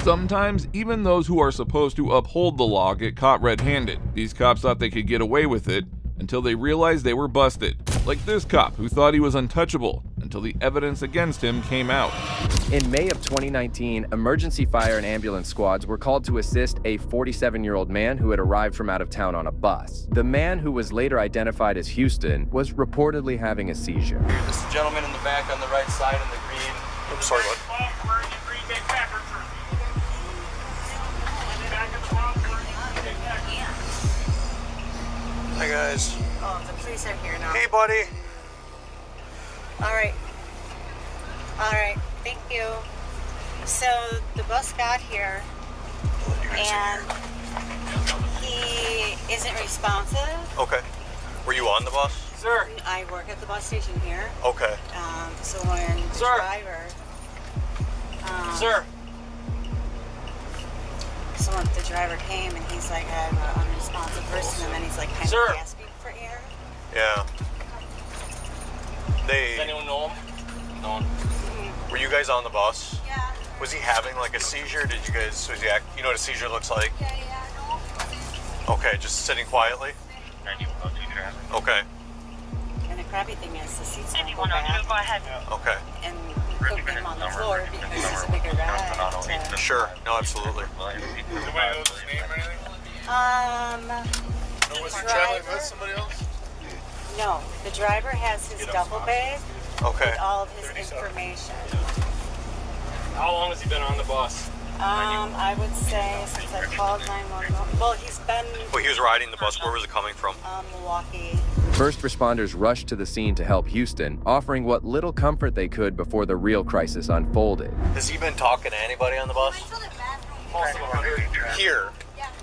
Sometimes, even those who are supposed to uphold the law get caught red-handed. These cops thought they could get away with it until they realized they were busted. Like this cop who thought he was untouchable until the evidence against him came out. In May of 2019, emergency fire and ambulance squads were called to assist a 47-year-old man who had arrived from out of town on a bus. The man, who was later identified as Houston, was reportedly having a seizure. This gentleman in the back on the right side in the green. Oops, sorry, bud. Hi, guys. Oh, the police are here now. Hey, buddy. All right. All right. Thank you. So the bus got here, and he isn't responsive. Okay. Were you on the bus? Sir. I work at the bus station here. Okay. So when the Sir. driver. Sir. So when the driver came and he's like, I'm an unresponsive person, and then he's like kind Sir. of gasping for air. Yeah. Does anyone know him? No one. Were you guys on the bus? Yeah. Was he having like a seizure? Did you guys, was he you know what a seizure looks like? Yeah, no. Okay, just sitting quietly? Okay. And the crappy thing is the seats don't go 9102, go back, ahead. Okay. and put him on the floor because he's a bigger guy. Sure. No, absolutely. Was he traveling with somebody else? No, the driver has his duffel bag Okay. with all of his information. How long has he been on the bus? I would say since I called 911. Well, he's been Well, he was riding the bus. Where was it coming from? Milwaukee. First responders rushed to the scene to help Houston, offering what little comfort they could before the real crisis unfolded. Has he been talking to anybody on the bus? Pulse of 100. Here.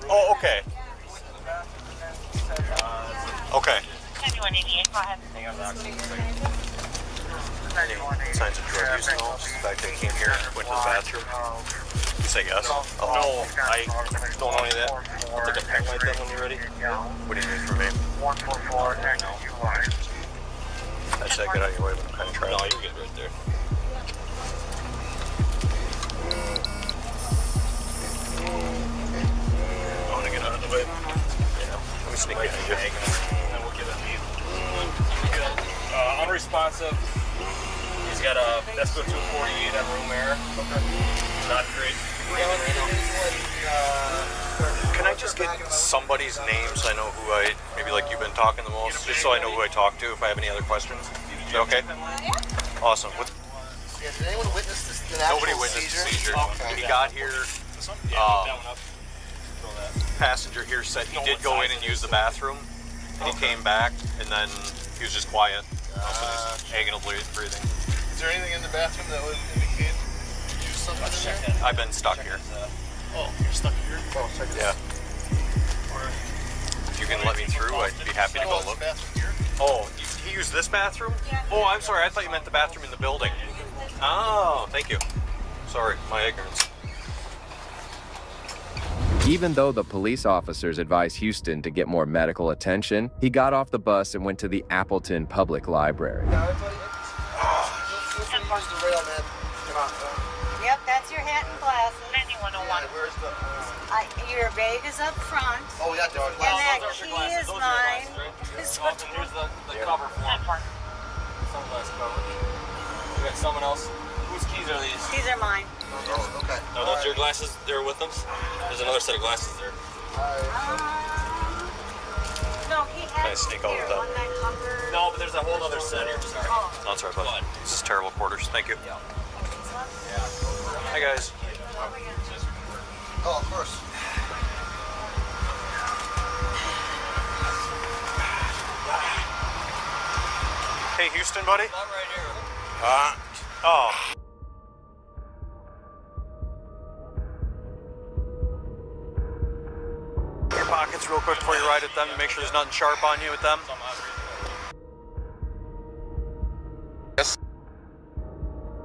Oh, okay. Okay. 9188, go ahead. Hang on, Doc. Any signs of drug use at all? Just the fact that he came here, went to the bathroom? You say yes? No, I don't know any of that. I'll take a pen like that when you're ready. What do you need from me? I said get out of your way, but I'm kind of trying. No, you're good right there. I want to get out of the way. Yeah. Let me sneak behind you. And then we'll get a lead. Unresponsive. He's got a Vespa 248 on room air. Not great. Can I just get somebody's name so I know who maybe like you've been talking the most, just so I know who I talk to if I have any other questions? Is that okay? Awesome. Yeah, did anyone witness this? Nobody witnessed the seizure. Okay. He got here. That one up. Passenger here said he did go in and use the bathroom, and he came back, and then he was just quiet. Also just agonal breathing. Is there anything in the bathroom that would indicate you used something in there? I've been stuck here. Oh, you're stuck here? Oh, check this. Yeah. If you can let me through, I'd be happy to go look. Bathroom here? Oh, he used this bathroom? Oh, I'm sorry. I thought you meant the bathroom in the building. Oh, thank you. Sorry, my ignorance. Even though the police officers advised Houston to get more medical attention, he got off the bus and went to the Appleton Public Library. Yep, that's your hat and glasses. 9101. Where's the... Your bag is up front. Oh, yeah, different And that Those are your key glasses. is Those are your mine. glasses, right? And here's the cover for him. 10-4. Sunglass cover. We got someone else. Whose keys are these? These are mine. Oh, okay. Are those your glasses? They're with them? There's another set of glasses there. No, he Can I has sneak out here, with that? one that covered. No, but there's a whole other set here. Sorry. Oh. Oh, sorry, bud. This is terrible quarters. Thank you. Hi, guys. Oh, of course. Hey, Houston, buddy. I'm right here. Oh. Your pockets real quick before you ride at them to make sure there's nothing sharp on you with them. Yes.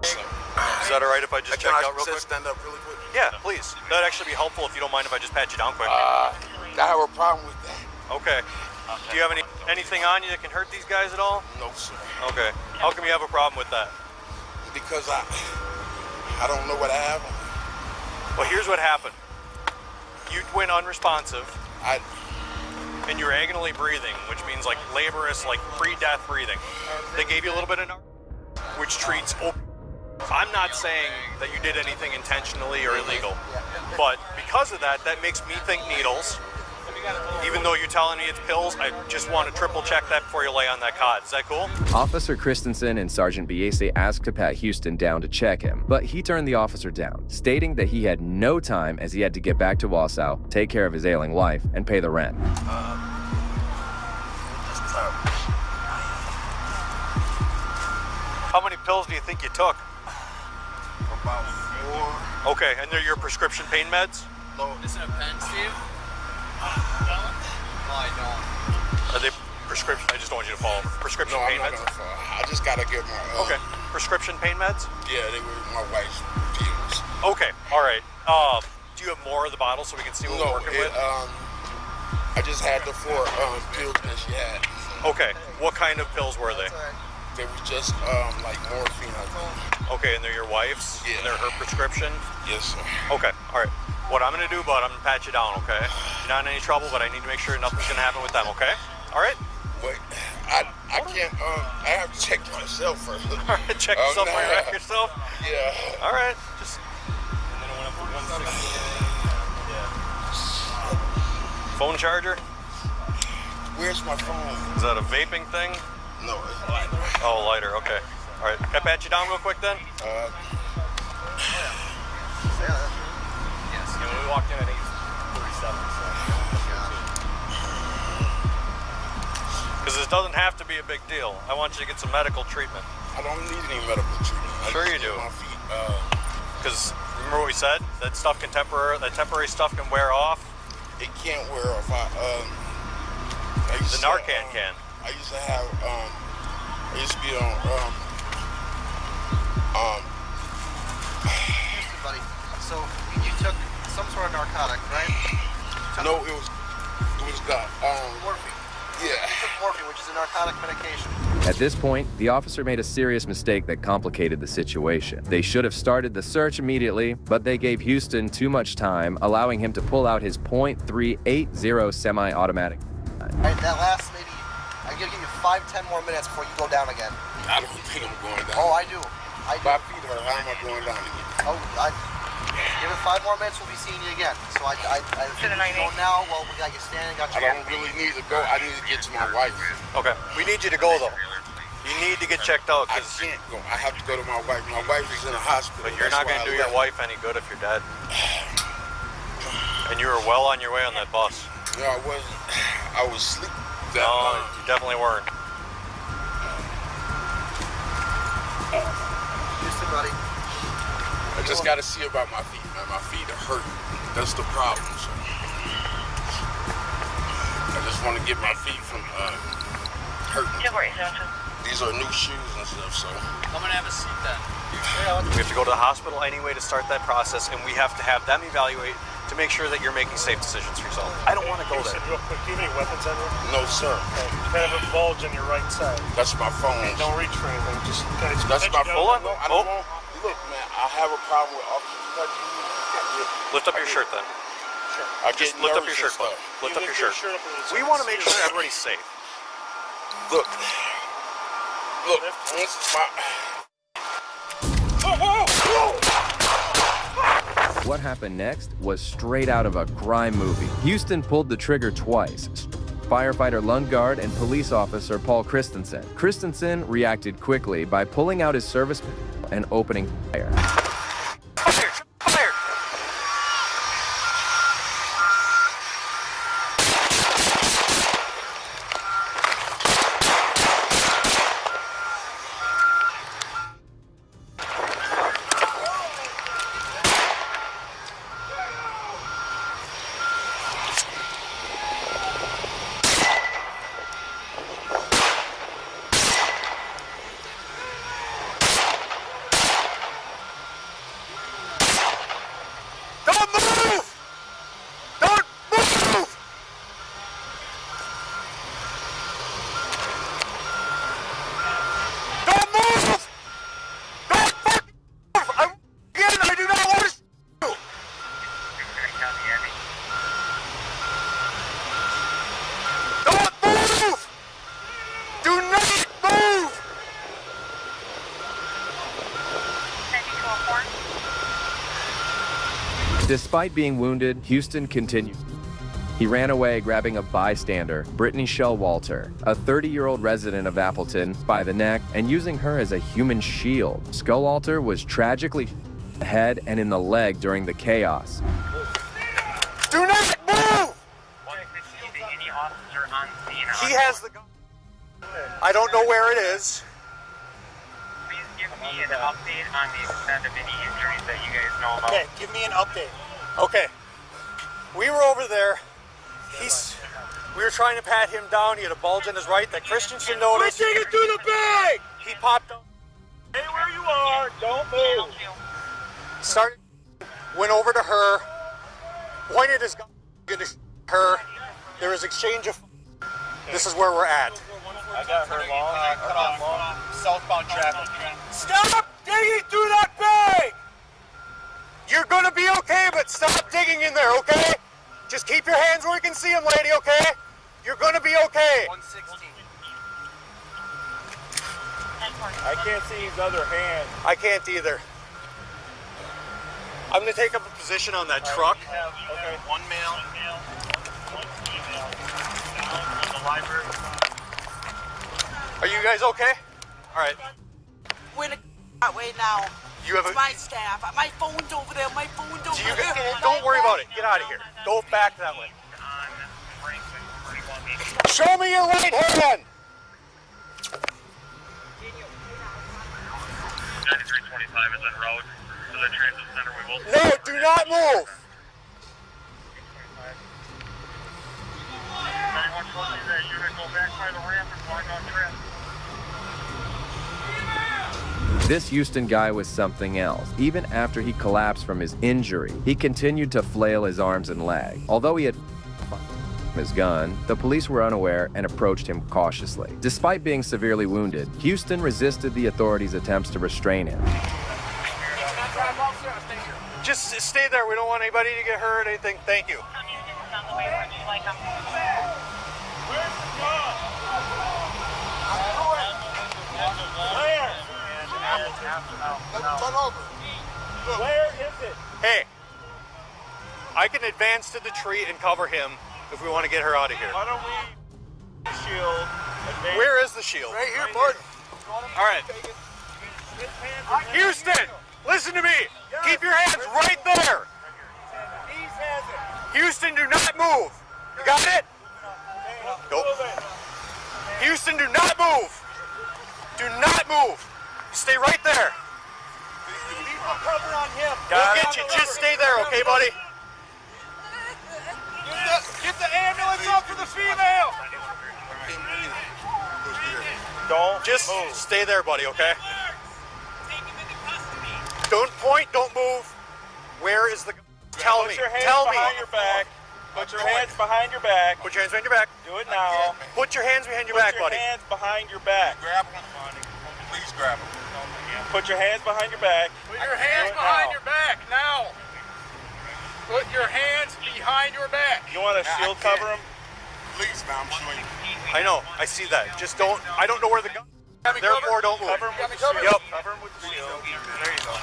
Is that all right if I just check out real quick? Stand up really quick. Yeah, please. That'd actually be helpful if you don't mind if I just pat you down quick. I have a problem with that. Okay. Do you have anything on you that can hurt these guys at all? No, sir. Okay. How come you have a problem with that? Because I don't know what I have. Well, here's what happened. You went unresponsive, and you were agonally breathing, which means like laborious, like pre-death breathing. They gave you a little bit of which treats opioids. I'm not saying that you did anything intentionally or illegal, but because of that, that makes me think needles. Even though you're telling me it's pills, I just want to triple check that before you lay on that cot. Is that cool? Officer Christensen and Sergeant Biese asked to pat Houston down to check him, but he turned the officer down, stating that he had no time as he had to get back to Wausau, take care of his ailing wife, and pay the rent. How many pills do you think you took? About 4. Okay, and they're your prescription pain meds? No. Isn't it a pen, Steve? No, I don't. Are they prescription? I just don't want you to follow them. Prescription No, pain I'm not meds? gonna fall. I just gotta get my. Okay. Prescription pain meds? Yeah, they were my wife's pills. Okay, all right. Do you have more of the bottle so we can see what we're working with? I just had the 4 pills that she had. Okay, what kind of pills were they? They were just like morphine, I think. Okay, and they're your wife's? Yeah. And they're her prescription? Yes, sir. Okay, all right. What I'm gonna do, bud, I'm gonna pat you down, okay? You're not in any trouble, but I need to make sure nothing's gonna happen with them, okay? All right? Wait, I can't. I have to check myself first. All right, check yourself no. while you wreck yourself. Yeah. All right, just. Phone charger? Where's my phone? Is that a vaping thing? No, it's lighter. Oh, lighter. Okay. All right. Can I pat you down real quick then? Yes, we walked in at 8:37, so. Because this doesn't have to be a big deal. I want you to get some medical treatment. I don't need any medical treatment. Sure you just do. need my feet. Because remember what we said? That stuff can that temporary stuff can wear off. It can't wear off. I used The Narcan can. I used to have. I used to be on. Houston, buddy. So you took some sort of narcotic, right? No, it was the Morphine. Yeah. You took morphine, which is a narcotic medication. At this point, the officer made a serious mistake that complicated the situation. They should have started the search immediately, but they gave Houston too much time, allowing him to pull out his .380 semi-automatic. Right, that lasts maybe, I'm gonna give you 5-10 more minutes before you go down again. I don't think I'm going down. Oh, I do. My feet hurt. How am I going down again? Oh, give it 5 more minutes, we'll be seeing you again. So I think you go now, well, we got you standing, got you. I don't really need to go. I need to get to my wife. Okay. We need you to go though. You need to get checked out. I 'Cause can't go. I have to go to my wife. My wife is in a hospital. But you're That's not going why to I do your left. wife any good if you're dead. And you were well on your way on that bus. No, I wasn't. I was asleep that No, night. you definitely weren't. Houston, buddy. I just got to see about my feet, man. My feet are hurting. That's the problem. So I just want to get my feet from hurting. These are new shoes and stuff, so. I'm gonna have a seat then. We have to go to the hospital anyway to start that process, and we have to have them evaluate to make sure that you're making safe decisions for yourself. I don't want to go there. Real quick, do you have any weapons on you? No, sir. You kind of a bulge on your right side. That's my phone. Don't reach for anything. Just kind of That's my phone. Hold on. No, I don't want. Look, man, I have a problem with officers touching me. Lift up your shirt then. I get Just lift up your nervous shirt, and bud. stuff. Lift up your shirt. We want to make sure everybody's safe. Look. Look. This is my. What happened next was straight out of a crime movie. Houston pulled the trigger twice. Firefighter Lundgaard and police officer Paul Christensen. Christensen reacted quickly by pulling out his service pistol and opening fire. Despite being wounded, Houston continued. He ran away, grabbing a bystander, Brittany Showalter, a 30-year-old resident of Appleton, by the neck and using her as a human shield. Showalter was tragically shot in the head and in the leg during the chaos. Do not move! He has the gun. I don't know where it is. Please give me an update on the extent of any injuries that you guys know about. Okay, give me an update. Okay. We were over there. We were trying to pat him down. He had a bulge in his right that Christensen noticed. We're taking it through the bag! He popped up. Stay where you are. Don't move. Started. Went over to her. Pointed his gun at her. There was exchange of. This is where we're at. I got her long. Cut off southbound traffic. Stop digging through that bag! You're gonna be okay, but stop digging in there, okay? Just keep your hands where you can see them, lady, okay? You're gonna be okay. 116. I can't see his other hand. I can't either. I'm gonna take up a position on that truck. Okay. One male. One female. Down in the library. Are you guys okay? All right. We're in that way now. You have it's my staff. My phone's over there. My phone's over there. Don't worry about it. Get out of here. Go back that way. Show me your right hand. 9325 is en route to the transit center. We will. No, do not move. 9120, that unit go back by the ramp and find on trip. This Houston guy was something else. Even after he collapsed from his injury, he continued to flail his arms and legs. Although he had his gun, the police were unaware and approached him cautiously. Despite being severely wounded, Houston resisted the authorities' attempts to restrain him. Just stay there. We don't want anybody to get hurt or anything. Thank you. Where is it? Hey, I can advance to the tree and cover him if we want to get her out of here. Why don't we shield? Where is the shield? Right here, bud. All right. Houston, listen to me. Keep your hands right there. Houston, do not move. You got it? Go. Houston, do not move. Do not move. Stay right there. Cover on him. We'll get you. Just stay there, okay, buddy? Get the ambulance up for the female. Don't just move. Stay there, buddy, okay? Don't point, don't move. Where is the... Tell me. Put your hands Tell behind me. your back. Put your hands behind your back. Put your hands behind your back. Do it now. Put your hands behind your back, buddy. Put your hands behind your back. Grab him. Please grab him. Put your hands behind your back. Put your hands behind your back now. Put your hands behind your back. You want a shield cover him? Please, man, I'm showing you. I know. I see that. Just don't... I don't know where the gun... Therefore, don't move. Cover him with the shield. Yep. Cover him with the shield. There you go.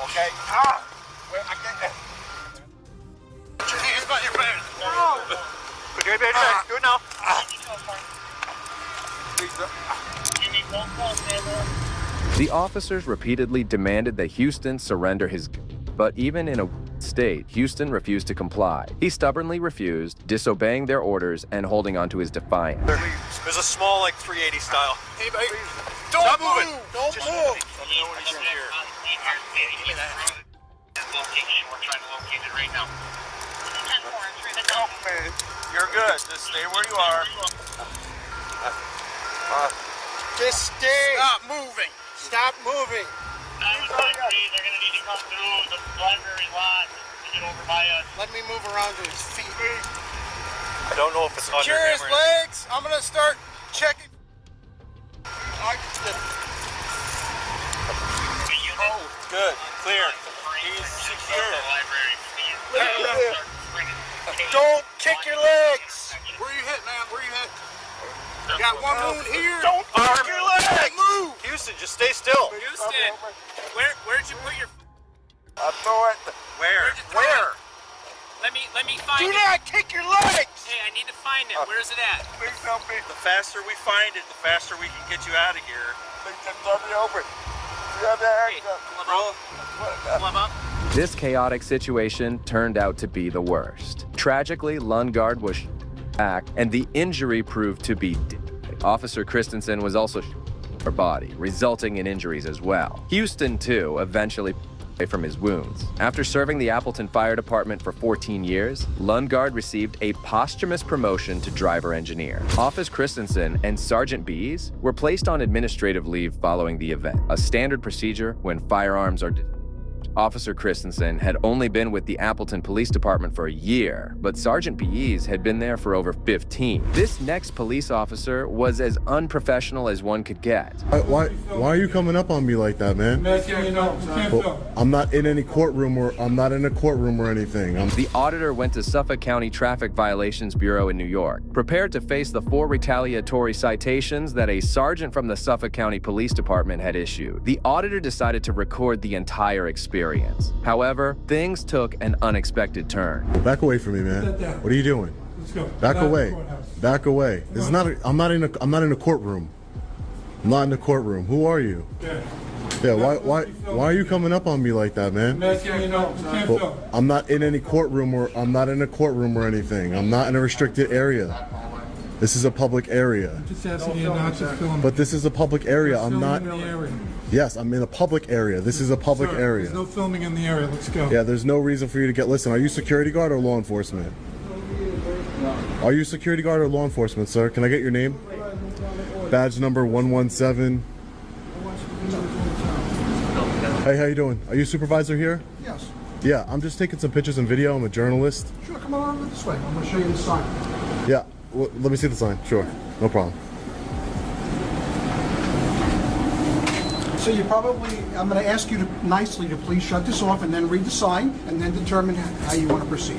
Okay. I can't. Put your hands behind your back. Put your hands behind your back. Do it now. The officers repeatedly demanded that Houston surrender his gun, but even in a state, Houston refused to comply. He stubbornly refused, disobeying their orders and holding on to his defiance. There's a small, like, 380 style. Hey, baby. Stop moving. Don't Just move. Let me know when he's here. Give me that. Location, we're trying to locate it right now. 10-4, Oh, man. You're good. Just stay where you are. Just stay. Stop moving. Stop moving. they're going to need to come through the library lot to get over by us. Let me move around to his feet. I don't know if it's under Secure his him or anything. legs. I'm going to start checking. Oh, good. Clear. He's secure. Don't kick your legs. Where you hit, man? Where you hit? You got one wound here. Don't kick your leg. Houston, where'd you put your? I throw it. Where? Let me find Do it. not kick your legs! Hey, I need to find it. Where is it at? Please help me. The faster we find it, the faster we can get you out of here. Please just let me open. You have that Climb up. This chaotic situation turned out to be the worst. Tragically, Lundgaard was back, and the injury proved to be deadly. Officer Christensen was also her body, resulting in injuries as well. Houston, too, eventually away from his wounds. After serving the Appleton Fire Department for 14 years, Lundgaard received a posthumous promotion to driver engineer. Officer Christensen and Sergeant Bees were placed on administrative leave following the event, a standard procedure when firearms are Officer Christensen had only been with the Appleton Police Department for a year, but Sergeant Bees had been there for over 15. This next police officer was as unprofessional as one could get. Why are you coming up on me like that, man? Well, I'm not in any courtroom or anything. The auditor went to Suffolk County Traffic Violations Bureau in New York, prepared to face the 4 retaliatory citations that a sergeant from the Suffolk County Police Department had issued. The auditor decided to record the entire experience. However, things took an unexpected turn. Back away from me, man. What are you doing? Let's go. Back away. Back away. This is not. I'm not in a courtroom. I'm not in a courtroom. Who are you? Yeah. Why are you coming up on me like that, man? Well, I'm not in any courtroom or anything. I'm not in a restricted area. This is a public area. I'm just asking you not to film. But this is a public area. I'm not. In the area. Yes, I'm in a public area. This is a public area. There's no filming in the area. Let's go. Yeah, there's no reason for you to get. Listen, are you security guard or law enforcement? Are you security guard or law enforcement, sir? Can I get your name? Badge number 117. Hey, how you doing? Are you a supervisor here? Yes. Yeah, I'm just taking some pictures and video. I'm a journalist. Sure, come on over this way. I'm going to show you the sign. Yeah, well, let me see the sign. Sure, no problem. So you probably, I'm going to ask you to nicely to please shut this off and then read the sign and then determine how you want to proceed.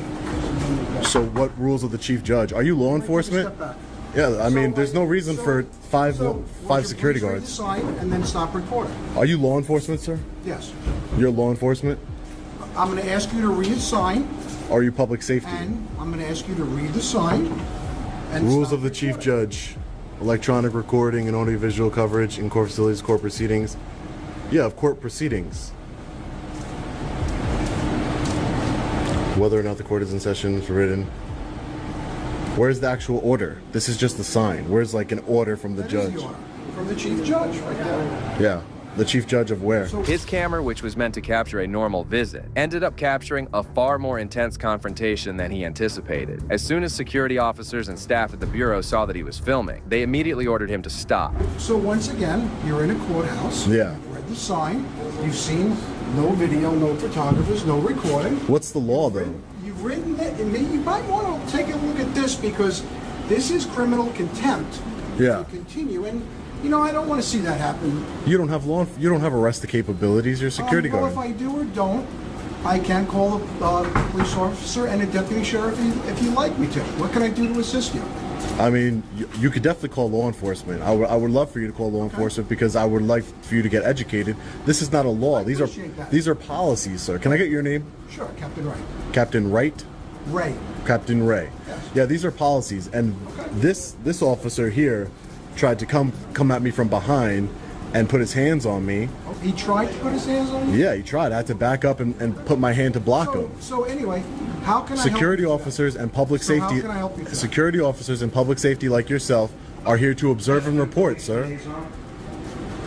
So what rules of the chief judge? Are you law enforcement? Step back. Yeah, I mean, there's no reason for five security guards. Read the sign and then stop recording. Are you law enforcement, sir? Yes. You're law enforcement? I'm going to ask you to read the sign. Are you public safety? And I'm going to ask you to read the sign. And Rules of the chief judge. Electronic recording and audiovisual coverage in court facilities, court proceedings. Yeah, of court proceedings. Whether or not the court is in session is forbidden. Where's the actual order? This is just the sign. Where's like an order from the judge? Is the order from the chief judge right there. Yeah. The chief judge of where? His camera, which was meant to capture a normal visit, ended up capturing a far more intense confrontation than he anticipated. As soon as security officers and staff at the Bureau saw that he was filming, they immediately ordered him to stop. So once again, you're in a courthouse. Yeah. You've read the sign. You've seen no video, no photographers, no recording. What's the law, though? You've written it, and you might want to take a look at this because this is criminal contempt. Yeah. To continue, and you know I don't want to see that happen. You don't have arrest capabilities. You're a security well, guard. if I do or don't, I can call a police officer and a deputy sheriff if you'd like me to. What can I do to assist you? I mean, you could definitely call law enforcement. I would love for you to call law enforcement because I would like for you to get educated. This is not a law. These are policies, sir. Can I get your name? Sure, Captain Wright. Captain Wright? Ray. Captain Ray. Yes. Yeah, these are policies, and this officer here tried to come at me from behind and put his hands on me. Oh, he tried to put his hands on you? Yeah, he tried. I had to back up and put my hand to block him. So anyway, how can security I help you officers and public So how safety can I help you today? security officers and public safety like yourself are here to observe and report, sir.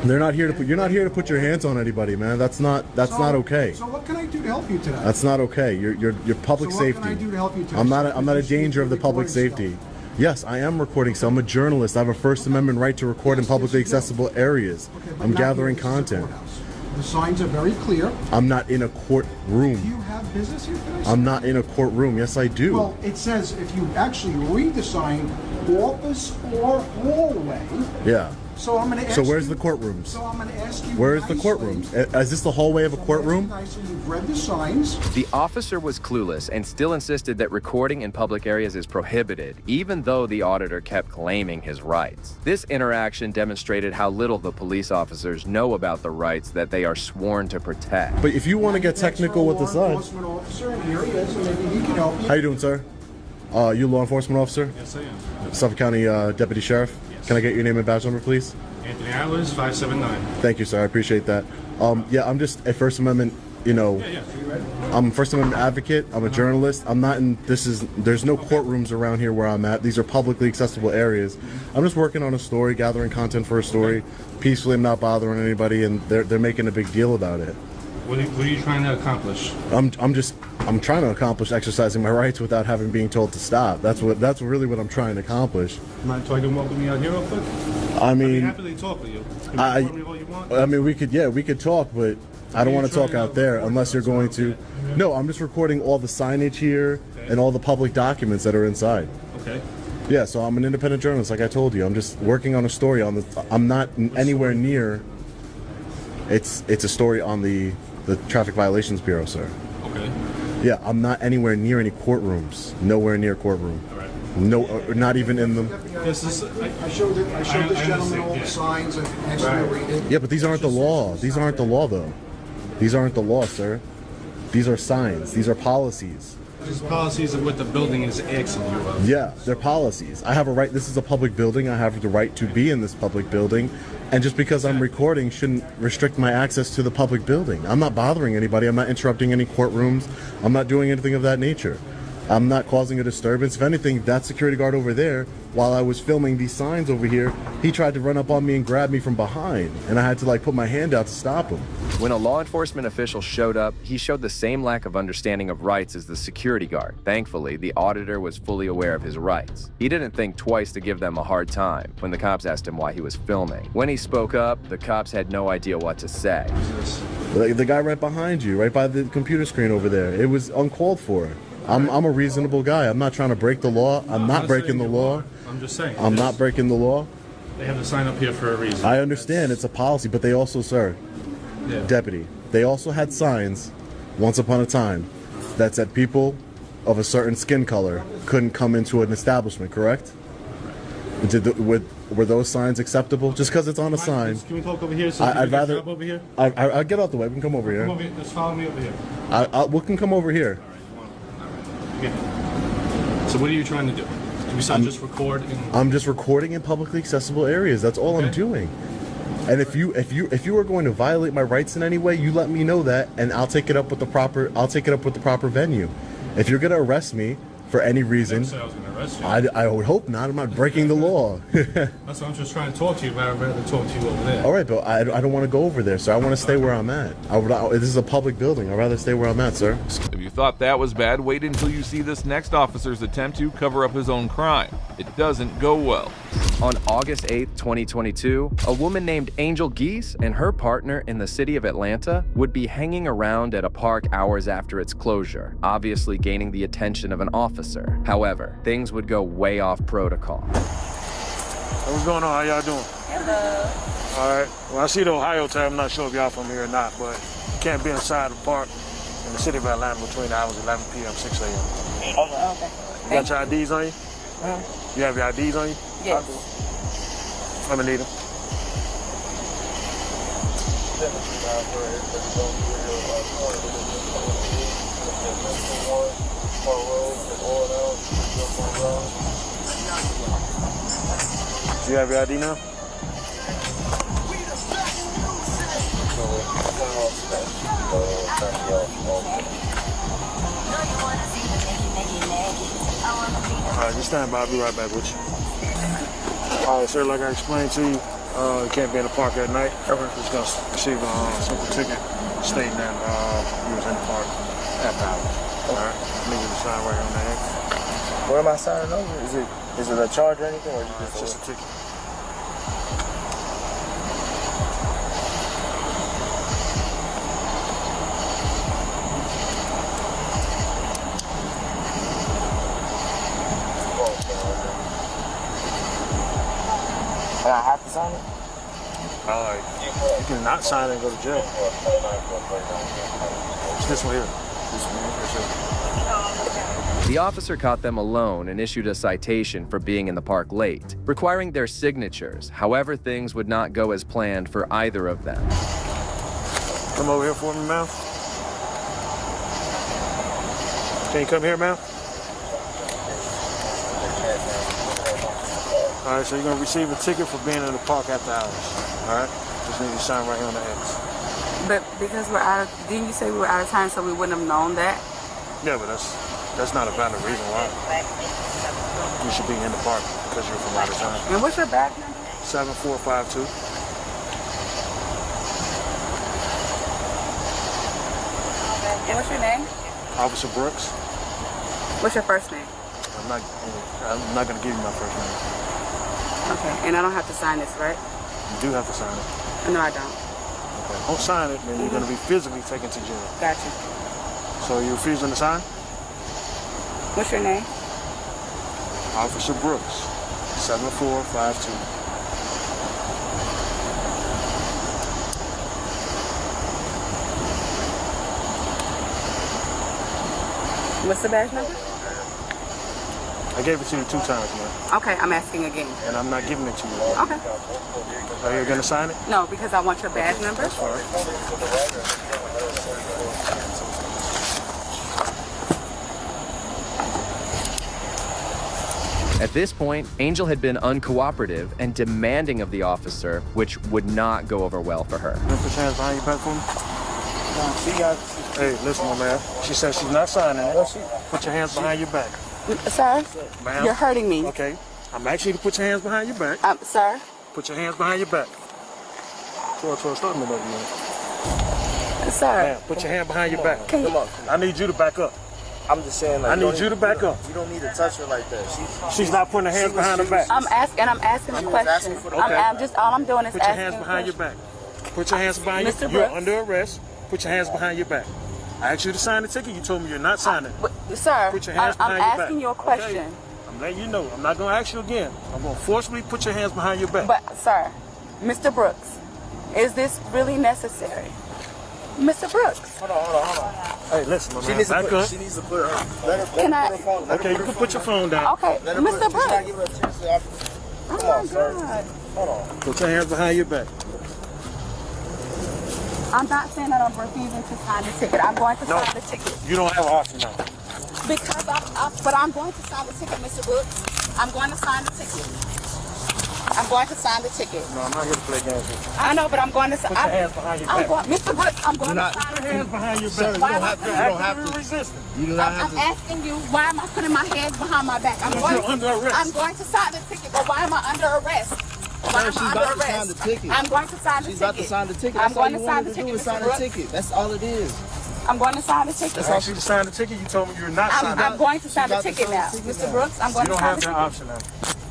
They're not here to put you're not here to put your hands on anybody, man. That's not okay. So what can I do to help you today? That's not okay. You're public So what safety. can I do to help you today? I'm not a danger of the public Recording safety. Yes, I am recording, so I'm a journalist. I have a First Amendment right to record in publicly accessible areas. Okay, but I'm not gathering here. This is a content. courthouse. The signs are very clear. I'm not in a courtroom. Do you have business here today? I'm not in a courtroom. Yes, I do. Well, it says if you actually read the sign, office or hallway. Yeah. So I'm going to ask So where's you- the courtrooms? So I'm going to ask you Where's the nicely- courtrooms? Is this the hallway of a courtroom? Nicely, you've read the signs. The officer was clueless and still insisted that recording in public areas is prohibited, even though the auditor kept claiming his rights. This interaction demonstrated how little the police officers know about the rights that they are sworn to protect. But if you want to get technical with the Law signs, enforcement officer, and here he is, and maybe he can help you. how you doing, sir? You a law enforcement officer? Yes, I am. Suffolk County Deputy Sheriff? Yes. Can I get your name and badge number, please? Anthony Atlas, 579. Thank you, sir. I appreciate that. Yeah, I'm just a First Amendment, Yeah. I'm a First Amendment advocate. I'm a journalist. I'm not in, there's no courtrooms around here where I'm at. These are publicly accessible areas. I'm just working on a story, gathering content for a story. Peacefully, I'm not bothering anybody, and they're making a big deal about it. What are you trying to accomplish? I'm trying to accomplish exercising my rights without having being told to stop. That's really what I'm trying to accomplish. Mind so I can walk with me out here real quick? I I'd be mean, happy to talk with you. Can you record me all you want? I mean, we could talk, but I don't want to talk out there unless you're going to. No, I'm just recording all the signage here and all the public documents that are inside. Okay. Yeah, so I'm an independent journalist, like I told you. I'm just working on a story on the. I'm not anywhere near. It's a story on the Traffic Violations Bureau, sir. Okay. Yeah, I'm not anywhere near any courtrooms. Nowhere near courtroom. All right. No, not even in them. This is. I showed this gentleman all the signs and asked him to read it. Yeah, but these aren't the law. These aren't the law, though. These aren't the law, sir. These are signs. These are policies. These policies of what the building is asking you of. Yeah, they're policies. I have a right. This is a public building. I have the right to be in this public building. And just because I'm recording shouldn't restrict my access to the public building. I'm not bothering anybody. I'm not interrupting any courtrooms. I'm not doing anything of that nature. I'm not causing a disturbance. If anything, that security guard over there, while I was filming these signs over here, he tried to run up on me and grab me from behind. And I had to put my hand out to stop him. When a law enforcement official showed up, he showed the same lack of understanding of rights as the security guard. Thankfully, the auditor was fully aware of his rights. He didn't think twice to give them a hard time when the cops asked him why he was filming. When he spoke up, the cops had no idea what to say. The guy right behind you, right by the computer screen over there, it was uncalled for. I'm a reasonable guy. I'm not trying to break the law. I'm not breaking the law. I'm just saying. I'm not breaking the law. They have to sign up here for a reason. I understand it's a policy, but they also, sir, Yeah. deputy, they also had signs once upon a time that said people of a certain skin color couldn't come into an establishment, correct? Were those signs acceptable? Just because it's on a sign. Can we talk over here? So I'd rather. over here. I'll get out the way. We can come over here. Come over here. Just follow me over here. We can come over here. Okay. So what are you trying to do? Besides just record? I'm just recording in publicly accessible areas. That's all I'm doing. And if you are going to violate my rights in any way, you let me know that, and I'll take it up with the proper venue. If you're gonna arrest me for any reason, I was gonna arrest you. I would hope not. I'm not breaking the law. That's what I'm just trying to talk to you about. I'd rather talk to you over there. All right, but I don't want to go over there, sir. I want to stay where I'm at. This is a public building. I'd rather stay where I'm at, sir. If you thought that was bad, wait until you see this next officer's attempt to cover up his own crime. It doesn't go well. On August 8th, 2022, a woman named Angel Geese and her partner in the city of Atlanta would be hanging around at a park hours after its closure, obviously gaining the attention of an officer. However, things would go way off protocol. What's going on? How y'all doing? Hello. All right. Well, I see the Ohio tag. I'm not sure if y'all from here or not, but you can't be inside the park in the city of Atlanta between the hours 11 p.m. 6 a.m. Okay. You got your IDs on you? You have your IDs on you? Yes. Let me need them. Do you have your ID now? All right, just stand by. I'll be right back with you. All right, sir, like I explained to you, you can't be in the park at night. Everyone's just going to receive a simple ticket stating that you was in the park after hours. All right, leave you the sign right on the head. Where am I signing over? Is it a charge or anything? Or It's just a ticket. And I have to sign it? can not sign it and go to jail. It's this one here. This one here. The officer caught them alone and issued a citation for being in the park late, requiring their signatures. However, things would not go as planned for either of them. Come over here for me, ma'am. Can you come here, ma'am? All right, so you're gonna receive a ticket for being in the park after hours. All right, just need to sign right here on the X. But because we're out of, didn't you say we were out of time, so we wouldn't have known that? Yeah, but that's not a valid reason why you should be in the park because you're from out of time. And what's your badge number? 7452. And what's your name? Officer Brooks. What's your first name? I'm not gonna give you my first name. Okay, and I don't have to sign this, right? You do have to sign it. No, I don't. Okay. Don't sign it, then you're gonna be physically taken to jail. Gotcha. So you're refusing to sign? What's your name? Officer Brooks, 7452. What's the badge number? I gave it to you 2 times, man. Okay, I'm asking again. And I'm not giving it to you. Okay. Are you gonna sign it? No, because I want your badge number. That's fine. At this point, Angel had been uncooperative and demanding of the officer, which would not go over well for her. You put your hands behind your back for me? Hey, listen, my man. She said she's not signing it. Put your hands behind your back. Sir, ma'am, you're hurting me. Okay. I'm asking you to put your hands behind your back. Sir? Put your hands behind your back. 12, start me over here. Sir. Ma'am, put your hand behind your back. Come on. I need you to back up. I'm just saying, like, I need you to back up. You don't need to touch her like that. She's not putting her hands behind her back. I'm asking a question. All I'm doing is put your hands behind your back. Put your hands behind your back. You're under arrest. Put your hands behind your back. I asked you to sign the ticket. You told me you're not signing. Sir, put your hands behind your back. I'm asking you a question. Okay? I'm letting you know. I'm not going to ask you again. I'm going to forcibly put your hands behind your back. But, sir, Mr. Brooks, is this really necessary? Mr. Brooks. Hold on. Hey, listen, my man, back up. She needs to put her. Let her put her phone. Okay, you can put your phone down. Okay, Mr. Brooks. Come on, sir. Hold on. Put your hands behind your back. I'm not saying that I'm refusing to sign the ticket. I'm going to sign the ticket. You don't have an option now. Because but I'm going to sign the ticket, Mr. Brooks. I'm going to sign the ticket. I'm going to sign the ticket. No, I'm not here to play games with you. I know, but I'm going to sign. Put your hands behind your back. Mr. Brooks, I'm going to sign Put your hands behind your back. Sir, you don't have to. You do not have to. I'm asking you, why am I putting my hands behind my back? You're under arrest. I'm going to sign the ticket, but why am I under arrest? Sir, she's about to sign the ticket. I'm going to sign the ticket. She's about to sign the ticket. I'm going to sign the ticket. Sign the ticket. That's all it is. I'm going to sign the ticket. That's all she to sign the ticket. You told me you're not signing. I'm going to sign the ticket now, Mr. Brooks. I'm going to sign the ticket. You don't have that option now.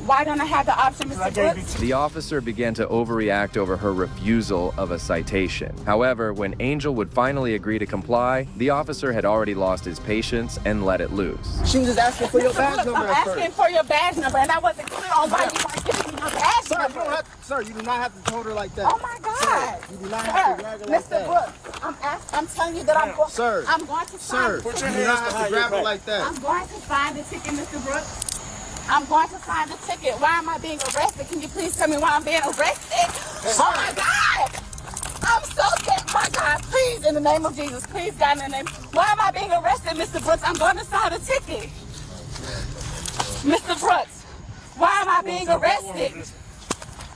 Why don't I have the option, Mr. Brooks? The officer began to overreact over her refusal of a citation. However, when Angel would finally agree to comply, the officer had already lost his patience and let it loose. She was just asking for your badge number I'm asking for your badge number, and I wasn't clear on why you weren't giving me your badge number. Sir, you do not have to hold her like that. Oh my God! Sir, you do not have to drag her like that. Mr. Brooks, I'm telling you that I'm going. Sir, I'm going to sign. you do not have to grab her like that. I'm going to sign the ticket, Mr. Brooks. I'm going to sign the ticket. Why am I being arrested? Can you please tell me why I'm being arrested? Oh my God! I'm so scared. My God, please, in the name of Jesus, please, God, in the name. Why am I being arrested, Mr. Brooks? I'm going to sign the ticket. Mr. Brooks, why am I being arrested?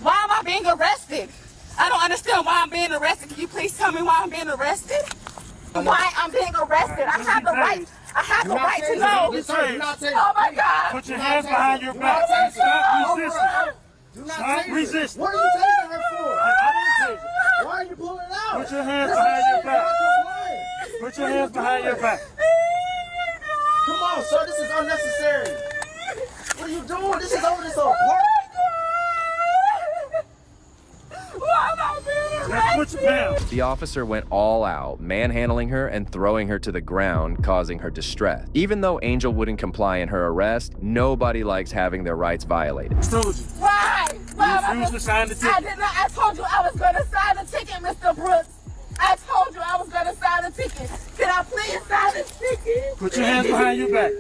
Why am I being arrested? I don't understand why I'm being arrested. Can you please tell me why I'm being arrested? Why I'm being arrested? I have the right. I have the right to know. Oh my God! Put your hands behind your back. Stop resisting. Stop resisting. What are you tasing her for? I didn't tase her. Why are you pulling it out? Put your hands behind your back. Put your hands behind your back. Come on, sir. This is unnecessary. What are you doing? This is over this whole park. Why am I being arrested? The officer went all out, manhandling her and throwing her to the ground, causing her distress. Even though Angel wouldn't comply in her arrest, nobody likes having their rights violated. Told you. Why? You refused to sign the ticket. I did not. I told you I was going to sign the ticket, Mr. Brooks. I told you I was going to sign the ticket. Can I please sign the ticket? Put your hands behind your back.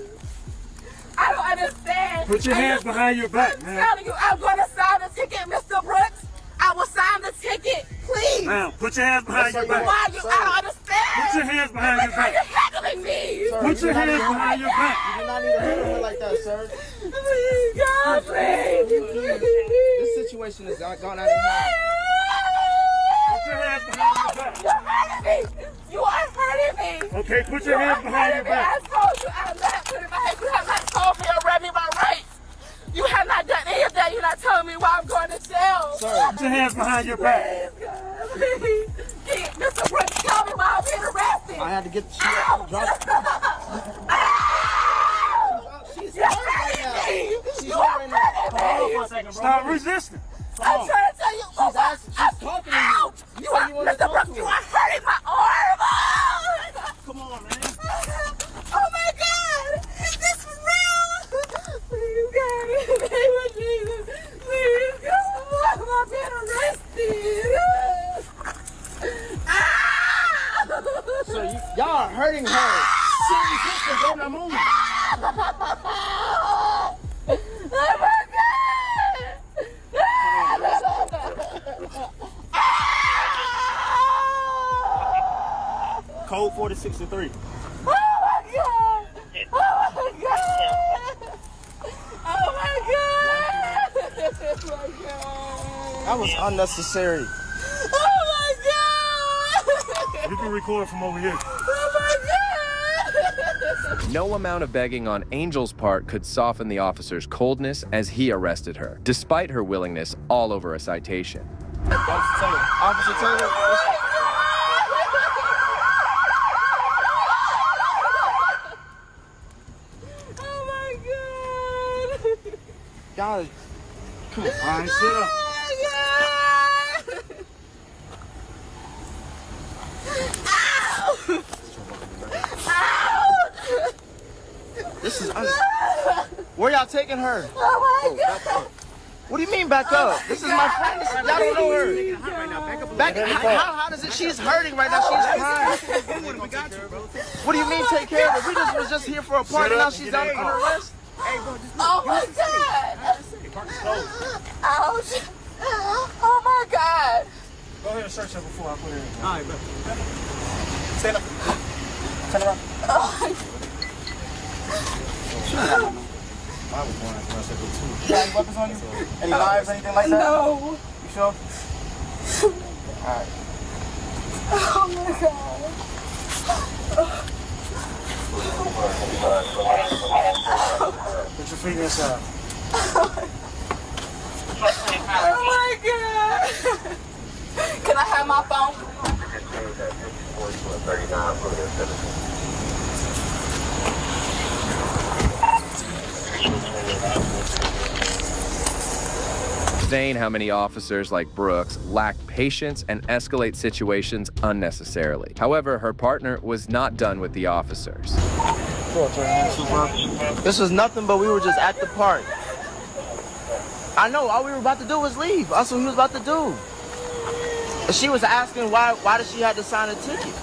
I don't understand. Put your hands behind your back, I'm man. telling you, I'm going to sign the ticket, Mr. Brooks. I will sign the ticket, please. Now, put your hands behind your back. Why you? I don't understand. Put your hands behind your How back. you handling me? Put your hands behind your back. You do not need to handle her like that, sir. Please, God, please. This situation has gone out of hand. Put your hands behind your back. You're hurting me. You are hurting me. Okay, put your hands behind your back. I told you I'm not putting my hands. You have not told me or read me my rights. You have not done any of that. You're not telling me why I'm going to jail. Sir, put your hands behind your back. Please, God, please. Mr. Brooks, tell me why I'm being arrested. I had to get you dropped. She's hurt right now. She's hurt right now. Hold on for a second, bro. Stop resisting. I'm trying to tell you. She's talking to you. You are, Mr. Brooks, you are hurting my arm. Come on, man. Oh my God! Is this for real? Please, God, in the name of Jesus. Please, God, why am I being arrested? Ah! So y'all are hurting her. She's sister, go now move. Oh my God! Code 46-3. Oh my God! Oh my God! Oh my God! Oh my God! That was unnecessary. Oh my God! You can record from over here. Oh my God! No amount of begging on Angel's part could soften the officer's coldness as he arrested her, despite her willingness all over a citation. Officer Taylor. Oh my God! Y'all, come on. All right, sit up. This is where y'all taking her? Oh my God! What do you mean back up? This is my friend. Y'all don't know her. Back how does it? She's hurting right now. She's crying. What do you mean take care of her? We just was just here for a party. Now she's out on arrest. Oh my God! Ouch! Oh my God! Go ahead and search her before I put her in. All right, bro. Stand up. Turn around. I was born after I said go too. You got any weapons on you? Any knives, anything like that? No. You sure? Alright. Oh my God. Put your feet inside. Oh my God. Can I have my phone? Saying how many officers like Brooks lack patience and escalate situations unnecessarily. However, her partner was not done with the officers. This was nothing but we were just at the park. I know, all we were about to do was leave. That's what he was about to do. And she was asking why did she have to sign a ticket?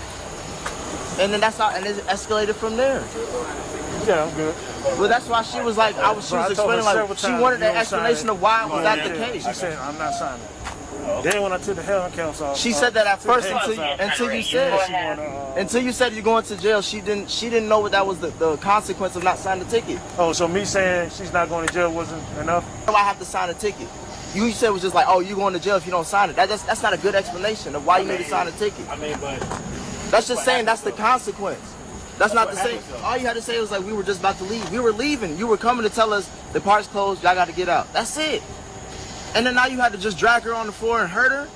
And then that's how, and it escalated from there. Yeah, I'm good. Well, that's why she was like, she was explaining, like, she wanted an explanation of why was that the case. She said, I'm not signing. Then when I took the Helen Council, she said that at first until you said you're going to jail. She didn't know what that was the consequence of not signing the ticket. Oh, so me saying she's not going to jail wasn't enough? I have to sign a ticket. You said it was just like, oh, you're going to jail if you don't sign it. That's not a good explanation of why you need to sign a ticket. I mean, but that's just saying that's the consequence. That's not the same. All you had to say was like, we were just about to leave. We were leaving. You were coming to tell us the park's closed. Y'all got to get out. That's it. And then now you had to just drag her on the floor and hurt her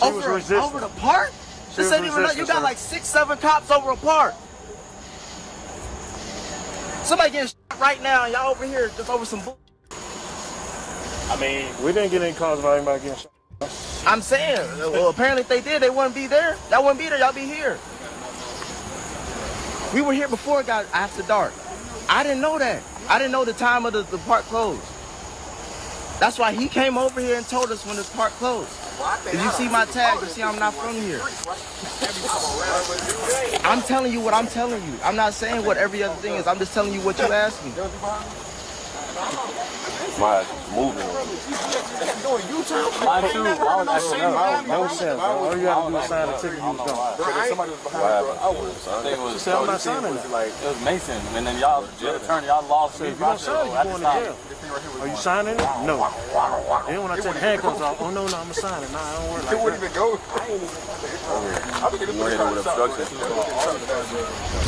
over the park. This ain't even. You got like 6-7 cops over a park. Somebody getting shot right now, and y'all over here just over some bull. I mean, we didn't get any calls about anybody getting shot. I'm saying, well, apparently if they did, they wouldn't be there. Y'all wouldn't be there. Y'all be here. We were here before it got after dark. I didn't know that. I didn't know the time of the park closed. That's why he came over here and told us when the park closed. If you see my tag, you see I'm not from here. I'm telling you what I'm telling you. I'm not saying what every other thing is. I'm just telling you what you asked me. My moving. Mine too. No sense, bro. All you gotta do is sign the ticket. You was gone. Somebody was behind me. She said I'm not signing that. It was Mason, and then y'all, the attorney, y'all lost me. If you don't sign it, you're going to jail. Are you signing it? No. Then when I take the handcuffs off, oh no, I'm gonna sign it. Nah, I don't worry like that. It wouldn't even go.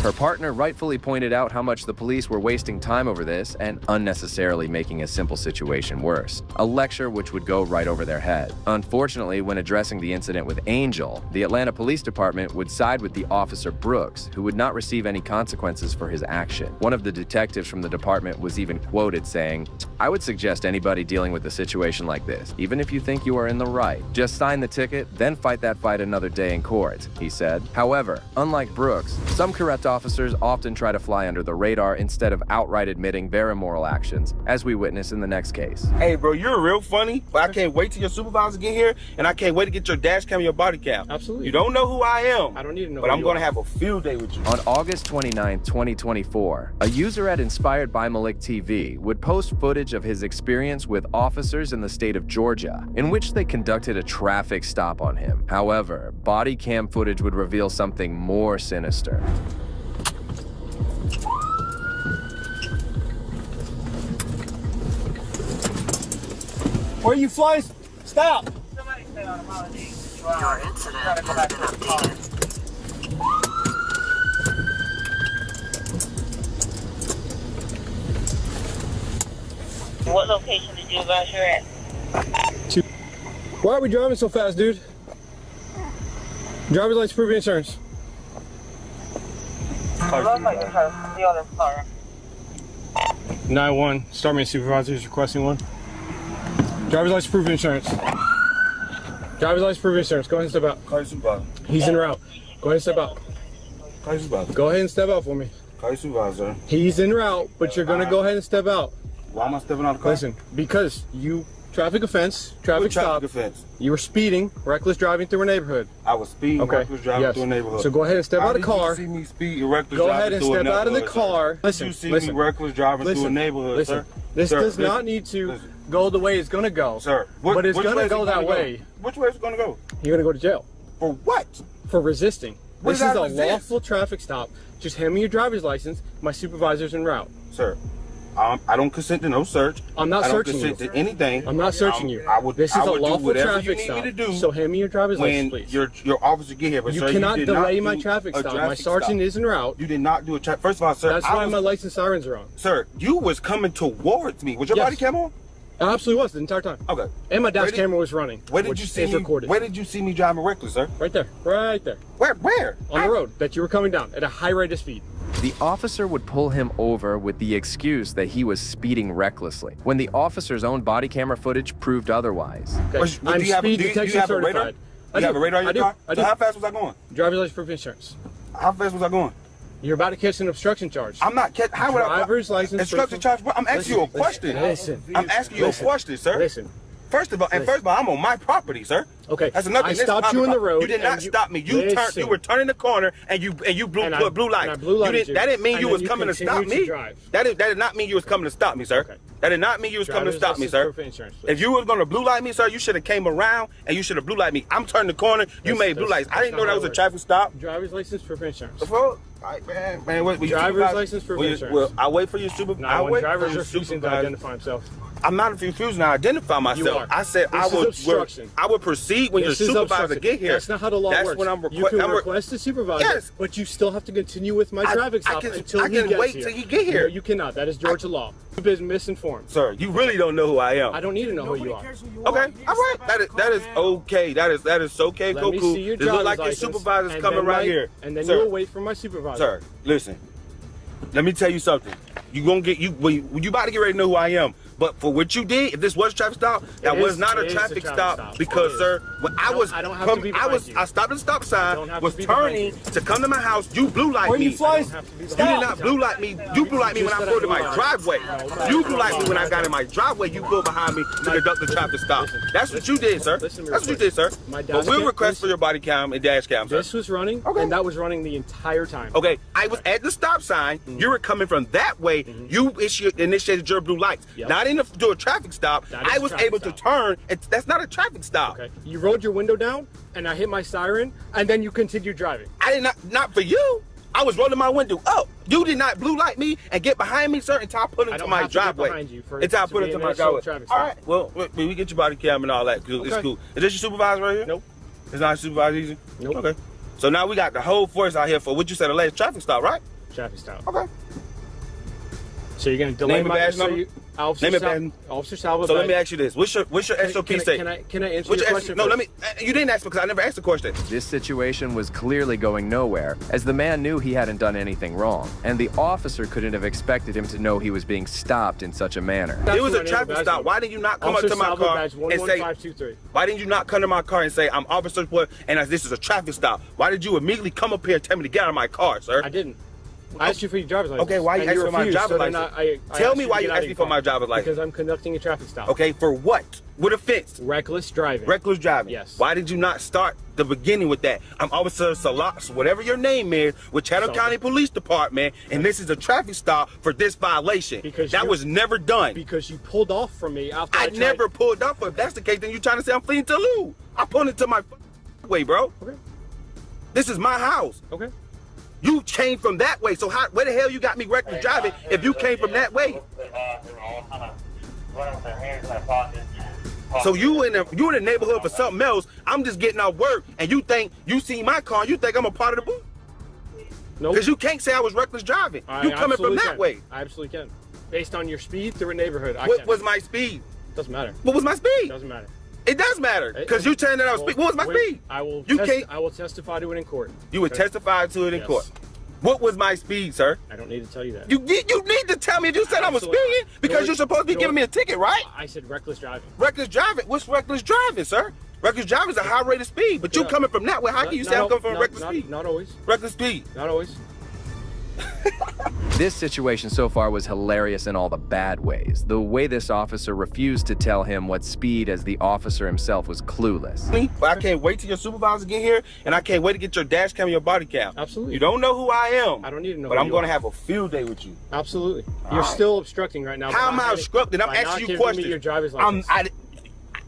Her partner rightfully pointed out how much the police were wasting time over this and unnecessarily making a simple situation worse, a lecture which would go right over their head. Unfortunately, when addressing the incident with Angel, the Atlanta Police Department would side with the officer Brooks, who would not receive any consequences for his action. One of the detectives from the department was even quoted saying, "I would suggest anybody dealing with a situation like this, even if you think you are in the right, just sign the ticket, then fight that fight another day in court," he said. However, unlike Brooks, some corrupt officers often try to fly under the radar instead of outright admitting their immoral actions, as we witness in the next case. Hey, bro, you're real funny, but I can't wait till your supervisor get here, and I can't wait to get your dash cam and your body cam. Absolutely. You don't know who I am. I don't need to know. But I'm going to have a field day with you. On August 29, 2024, a user at Inspired by Malik TV would post footage of his experience with officers in the state of Georgia, in which they conducted a traffic stop on him. However, body cam footage would reveal something more sinister. Where you flying? Stop! Somebody say on apology. Your incident has been updated. What location did you advise you're at? Why are we driving so fast, dude? Driver's license, proof of insurance. The other car. 9-1, start me supervisor is requesting one. Driver's license, proof of insurance. Driver's license, proof of insurance. Go ahead and step out. Call your supervisor. He's en route. Go ahead and step out. Call your supervisor. Go ahead and step out for me. Call your supervisor. He's en route, but you're gonna go ahead and step out. Why am I stepping out of the car? Listen, because you traffic offense, traffic stop. Traffic offense? You were speeding, reckless driving through a neighborhood. I was speeding, reckless driving through a neighborhood. So go ahead and step out of the car. How did you see me speed, reckless go driving ahead and through step a out of the neighborhood, car. Sir? Listen, Did you see listen. me reckless driving through a neighborhood, listen. sir? This Sir, does not need to go the way it's gonna go. Sir, but it's gonna go that way. Which way is it gonna go? You're gonna go to jail. For what? For resisting. What This did is I a resist? lawful traffic stop. Just hand me your driver's license. My supervisor's en route. Sir, I don't consent to no search. I'm not searching you. I don't consent to anything. I'm not searching you. This is a lawful traffic stop. So hand me your driver's license, please. When your officer get here, but you sir, cannot you did delay not my do traffic a stop. My sergeant is en route. You did not do a traffic. First of all, sir, that's why my license sirens are on. Sir, you was coming towards me. Was your body cam on? It absolutely was the entire time. Okay. And my dash camera was running. Where did you see me? Recorded. Where did you see me driving reckless, sir? Right there. Right there. Where? On the road that you were coming down at a high rate of speed. The officer would pull him over with the excuse that he was speeding recklessly, when the officer's own body camera footage proved otherwise. Okay. I'm speed detection certified. You have a radar in your car? I do. So how fast was I going? Driver's license, proof of insurance. How fast was I going? You're about to catch an obstruction charge. I'm not catching. How would I? Driver's license. Obstruction charge? I'm asking you a question. Listen. I'm asking you a question, sir. Listen. First of all, I'm on my property, sir. Okay. That's another. I stopped you in the road. You did not stop me. You turned. You were turning the corner, and you blew light. I blue lighted you. That didn't mean you was coming to stop me. That did not mean you was coming to stop me, sir. Okay. That did not mean you was coming to stop me, sir. If you was gonna blue light me, sir, you should have came around and you should have blue light me. I'm turning the corner. You made blue lights. I didn't know that was a traffic stop. Driver's license, proof of insurance. Man, what? Driver's license, proof of insurance. Well, I wait for your supervisor. I wait for your refusing to identify himself. I'm not refusing to identify myself. I said I would proceed when your supervisor get here. That's not how the law works. When I'm you can request the supervisor, but you still have to continue with my traffic stop until he gets here. I can wait till he get here. No, you cannot. That is Georgia law. You've been misinformed. Sir, you really don't know who I am. I don't need to know who you are. Okay, all right. That is okay. That is okay. Let me see your driver's license. Your supervisor's coming right here. And then you'll wait for my supervisor. Sir, listen. Let me tell you something. You about to get ready to know who I am. But for what you did, if this was a traffic stop, that was not a traffic stop because, sir, when I stopped at the stop sign, was turning to come to my house. You blue light me. You did not blue light me. You blue light me when I pulled in my driveway. You blue light me when I got in my driveway. You pulled behind me to conduct the traffic stop. That's what you did, sir. That's what you did, sir. But we'll request for your body cam and dash cam, sir. This was running, and that was running the entire time. Okay, I was at the stop sign. You were coming from that way. You initiated your blue lights. Not in to do a traffic stop. I was able to turn. That's not a traffic stop. Okay. You rolled your window down, and I hit my siren, and then you continued driving. I did not for you. I was rolling my window up. You did not blue light me and get behind me, sir, until I put into my driveway. Until I put into my driveway. All right. Well, we get your body cam and all that. It's cool. Is this your supervisor right here? Nope. It's not your supervisor either? Nope. Okay. So now we got the whole force out here for what you said, the latest traffic stop, right? Traffic stop. Okay. So you're going to delay my badge number? Officer Salvo. So let me ask you this: What's your SOP say? Can I answer your question? No, you didn't ask because I never asked the question. This situation was clearly going nowhere, as the man knew he hadn't done anything wrong, and the officer couldn't have expected him to know he was being stopped in such a manner. It was a traffic stop. Why didn't you not come up to my car and say? Why didn't you not come to my car and say I'm Officer Wood and this is a traffic stop? Why did you immediately come up here and tell me to get out of my car, sir? I didn't. I asked you for your driver's license. Okay, why you asked for my driver's license? Tell me why you asked me for my driver's license. Because I'm conducting a traffic stop. Okay, for what? What offense? Reckless driving. Reckless driving. Yes. Why did you not start the beginning with that? I'm Officer Salas, whatever your name is, with Chatham County Police Department, and this is a traffic stop for this violation. Because that was never done. Because you pulled off from me after I never pulled off. If that's the case, then you're trying to say I'm fleeing to Lou. I pulled into my way, bro. Okay. This is my house. Okay. You came from that way, so where the hell you got me reckless driving if you came from that way? So you in the neighborhood for something else. I'm just getting out work, and you think you see my car, and you think I'm a part of the booth? No. Because you can't say I was reckless driving. You coming from that way? I absolutely can. Based on your speed through a neighborhood, What was my speed? Doesn't matter. What was my speed? Doesn't matter. It does matter, because you saying that I was speed. What was my speed? I will testify to it in court. You would testify to it in court. What was my speed, sir? I don't need to tell you that. You need to tell me if you said I was speeding, because you're supposed to be giving me a ticket, right? I said reckless driving. Reckless driving? What's reckless driving, sir? Reckless driving is a high rate of speed, but you coming from that way. How can you say I'm coming from reckless speed? Not always. Reckless speed. Not always. This situation so far was hilarious in all the bad ways. The way this officer refused to tell him what speed, as the officer himself was clueless. I can't wait till your supervisor get here, and I can't wait to get your dash cam and your body cam. Absolutely. You don't know who I am. I don't need to know. But I'm going to have a field day with you. Absolutely. You're still obstructing right now. How am I obstructing? I'm asking you questions. Your driver's license.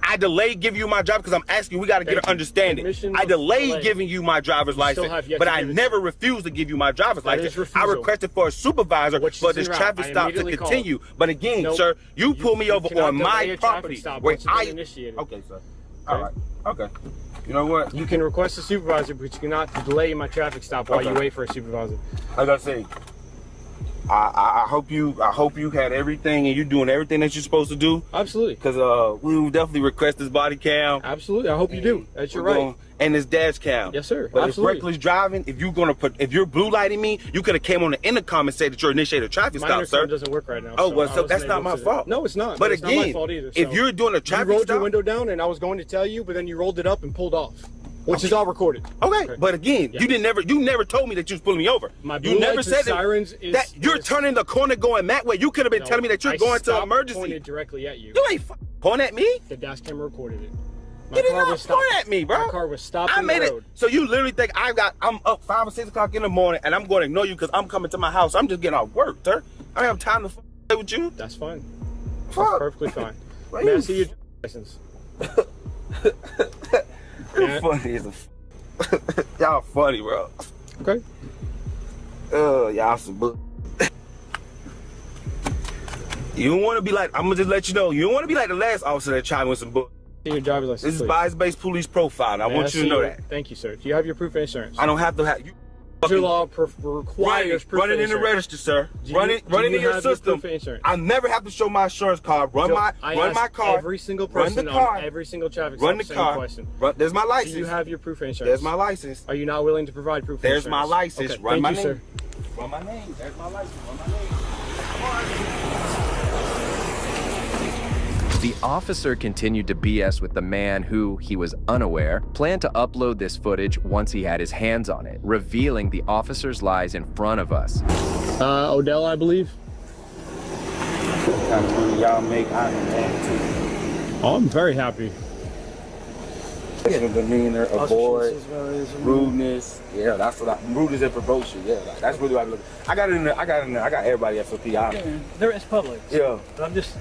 I delayed giving you my driver because I'm asking you. We got to get an understanding. I delayed giving you my driver's license, but I never refused to give you my driver's license. I requested for a supervisor for this traffic stop to continue. But again, sir, you pulled me over on my property. Okay, sir. All right. Okay. You know what? You can request a supervisor, but you cannot delay my traffic stop while you wait for a supervisor. Like I say, I hope you had everything and you're doing everything that you're supposed to do. Absolutely. Because we will definitely request this body cam. Absolutely. I hope you do. That's your right. And this dash cam. Yes, sir. But absolutely. If reckless driving, if you're blue lighting me, you could have came on the intercom and said that you're initiating a traffic stop, sir. My intercom doesn't work right now. Oh, well, so that's not my fault. No, it's not. But it's again, not my fault either. If you're doing a traffic stop, you rolled your window down, and I was going to tell you, but then you rolled it up and pulled off. Which is all recorded. Okay, but again, you never told me that you was pulling me over. You never said that you're turning the corner going that way. You could have been telling me that you're going to emergency. I pointed directly at you. You ain't pointing at me. The dash camera recorded it. You did not point at me, bro. My car was stopped in the road. So you literally think I'm up 5 or 6 o'clock in the morning and I'm going to ignore you because I'm coming to my house. I'm just getting off work, sir. I don't have time to play with you. That's fine. That's perfectly fine. May I see your license? You're funny as a y'all funny, bro. Okay. Y'all some bull. You don't want to be like, I'm gonna just let you know, you don't want to be like the last officer that tried with some bull. Your driver's license. This is bias-based police profile. I want you to know that. Thank you, sir. Do you have your proof of insurance? I don't have to have you. Your law requires proof run it in the register, sir. Run it in your system. I never have to show my insurance card. Run my car. Every single person on every single traffic stop. Run the car. There's my license. Do you have your proof of insurance? There's my license. Are you not willing to provide proof of insurance? There's my license. Okay. Run my name. Sir. Run my name. There's my license. Run my name. The officer continued to BS with the man who, he was unaware, planned to upload this footage once he had his hands on it, revealing the officer's lies in front of us. Odell, I believe. Y'all make Oh, I'm very happy. Demeanor, avoid, rudeness. Yeah, that's what rudeness and promotion. Yeah, that's really what I look. I got it in there. I got everybody SOP. There is public. Yeah. But I'm just,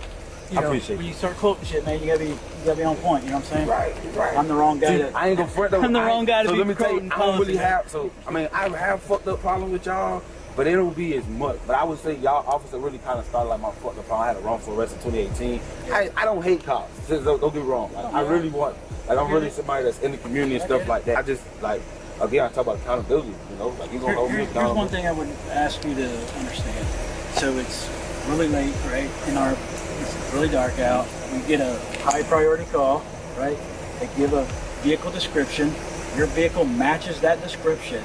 I appreciate when you start quoting shit, man, you gotta be on point. You know what I'm saying? Right. I'm the wrong guy. See, I ain't gonna front though. I'm the wrong guy to so be let me tell you, I don't really policy. have. So I mean, I have fucked up problems with y'all, but it don't be as much. But I would say y'all officer really kind of started like my fucked up problem. I had a wrongful arrest in 2018. I don't hate cops. Just don't get me wrong. Like, I really want. Like I'm really somebody that's in the community and stuff like that. I just like again I talk about accountability. You know, like you gonna hold me accountable. Here's one thing I would ask you to understand. So it's really late, right? It's really dark out. We get a high priority call, right? They give a vehicle description. Your vehicle matches that description.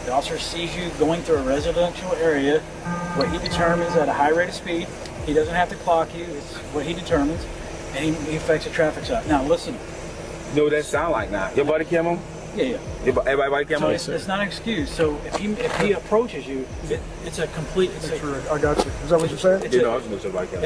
The officer sees you going through a residential area. What he determines at a high rate of speed. He doesn't have to clock you. It's what he determines, and he affects a traffic stop. Now listen. You know what that sound like now? Your body cam on? Yeah. Everybody cam on? So it's not an excuse. So if he approaches you, it's a complete. I got you. Is that what you're saying? I was gonna say body cam.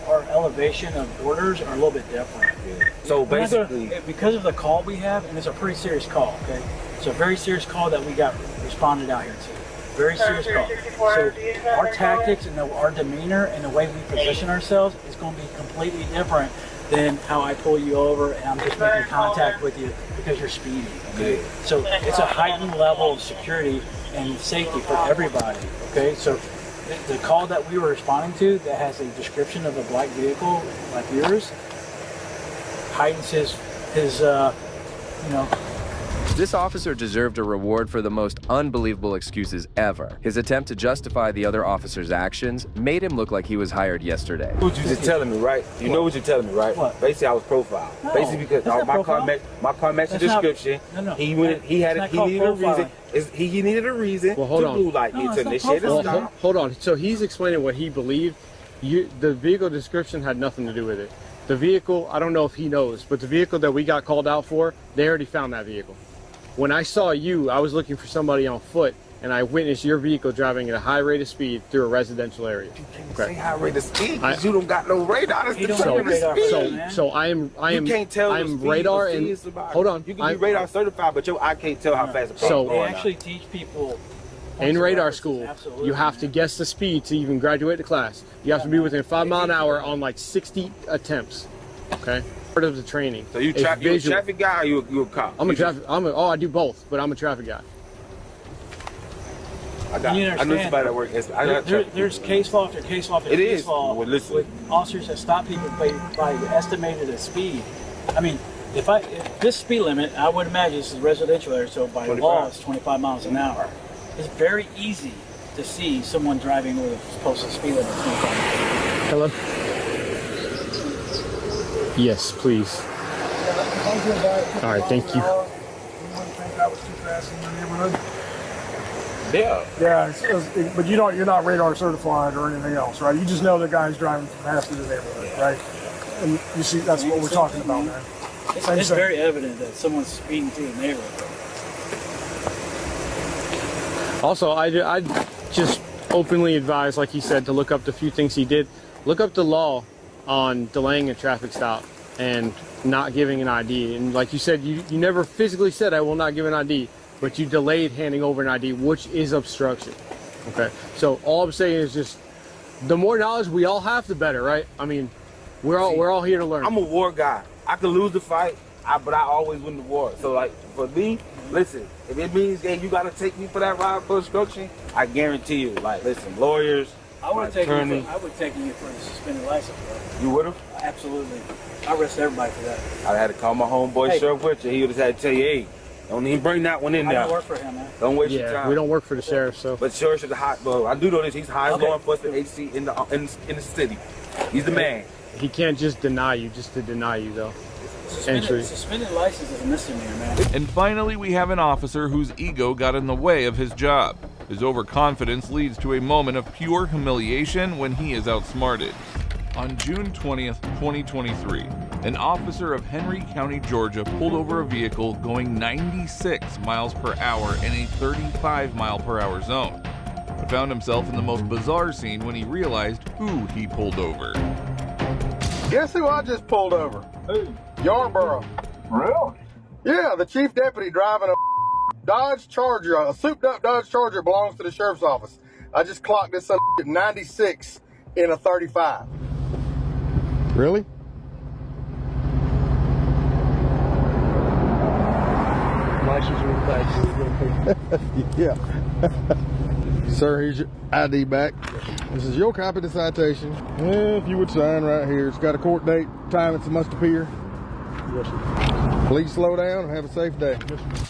Our elevation of orders are a little bit different. Yeah. So basically, because of the call we have, and it's a pretty serious call. Okay, it's a very serious call that we got responded out here to. Very serious call. So our tactics and our demeanor and the way we position ourselves is going to be completely different than how I pull you over and I'm just making contact with you because you're speeding. Okay, so it's a heightened level of security and safety for everybody. Okay, so the call that we were responding to that has a description of a black vehicle like yours heightens his This officer deserved a reward for the most unbelievable excuses ever. His attempt to justify the other officer's actions made him look like he was hired yesterday. What you just telling me, right? You know what you're telling me, right? What? Basically, I was profiled. No, basically, because my car matched the description. He needed a reason. Well, hold to on. blue light me to initiate a stop. Hold on. So he's explaining what he believed. The vehicle description had nothing to do with it. The vehicle, I don't know if he knows, but the vehicle that we got called out for, they already found that vehicle. When I saw you, I was looking for somebody on foot, and I witnessed your vehicle driving at a high rate of speed through a residential area. Say high rate of speed because you don't got no radar. That's the speed. So I am. You can't tell I'm radar and hold on. You can be radar certified, but I can't tell how fast the car is So they actually teach people in radar school, you have to guess the speed to even graduate the class. You have to be within 5 miles an hour on like 60 attempts. Okay, part of the training. So you a traffic guy or you a cop? I do both, but I'm a traffic guy. I know somebody that works. There's case law after case law after case law with officers that stop people by estimated a speed. I mean, if this speed limit, I would imagine this is residential area, so by law it's 25 miles an hour. It's very easy to see someone driving with a posted speed limit of 25 miles. Hello. Yes, please. All right, thank you. Yeah, but you're not radar certified or anything else, right? You just know the guy's driving fast through the neighborhood, right? And you see, that's what we're talking about, man. It's very evident that someone's speeding through the neighborhood. Also, I just openly advise, like he said, to look up the few things he did. Look up the law on delaying a traffic stop and not giving an ID. And like you said, you never physically said, I will not give an ID, but you delayed handing over an ID, which is obstruction. Okay, so all I'm saying is just the more knowledge we all have, the better, right? I mean, we're all here to learn. I'm a war guy. I could lose the fight, but I always win the war. So like for me, listen, if it means that you gotta take me for that ride for obstruction, I guarantee you, like listen, lawyers, I would have taken you for a suspended license, bro. You would have? Absolutely. I arrest everybody for that. I had to call my homeboy Sheriff Witcher. He would have had to tell you, hey, don't even bring that one in there. I don't work for him, man. Don't waste your time. We don't work for the sheriff, so. But Sheriff is hot, bro. I do know this. He's highest law enforcement agency in the city. He's the man. He can't just deny you, just to deny you, though. Suspended license is a misdemeanor, man. And finally, we have an officer whose ego got in the way of his job. His overconfidence leads to a moment of pure humiliation when he is outsmarted. On June 20th, 2023, an officer of Henry County, Georgia pulled over a vehicle going 96 miles per hour in a 35 mile per hour zone, but found himself in the most bizarre scene when he realized who he pulled over. Guess who I just pulled over? Who? Yarborough. Really? Yeah, the chief deputy driving a Dodge Charger, a souped up Dodge Charger belongs to the sheriff's office. I just clocked this son at 96 in a 35. Really? Yeah. Sir, here's your ID back. This is your copy of the citation. If you would sign right here. It's got a court date, time it must appear. Yes, sir. Please slow down and have a safe day. Yes, sir.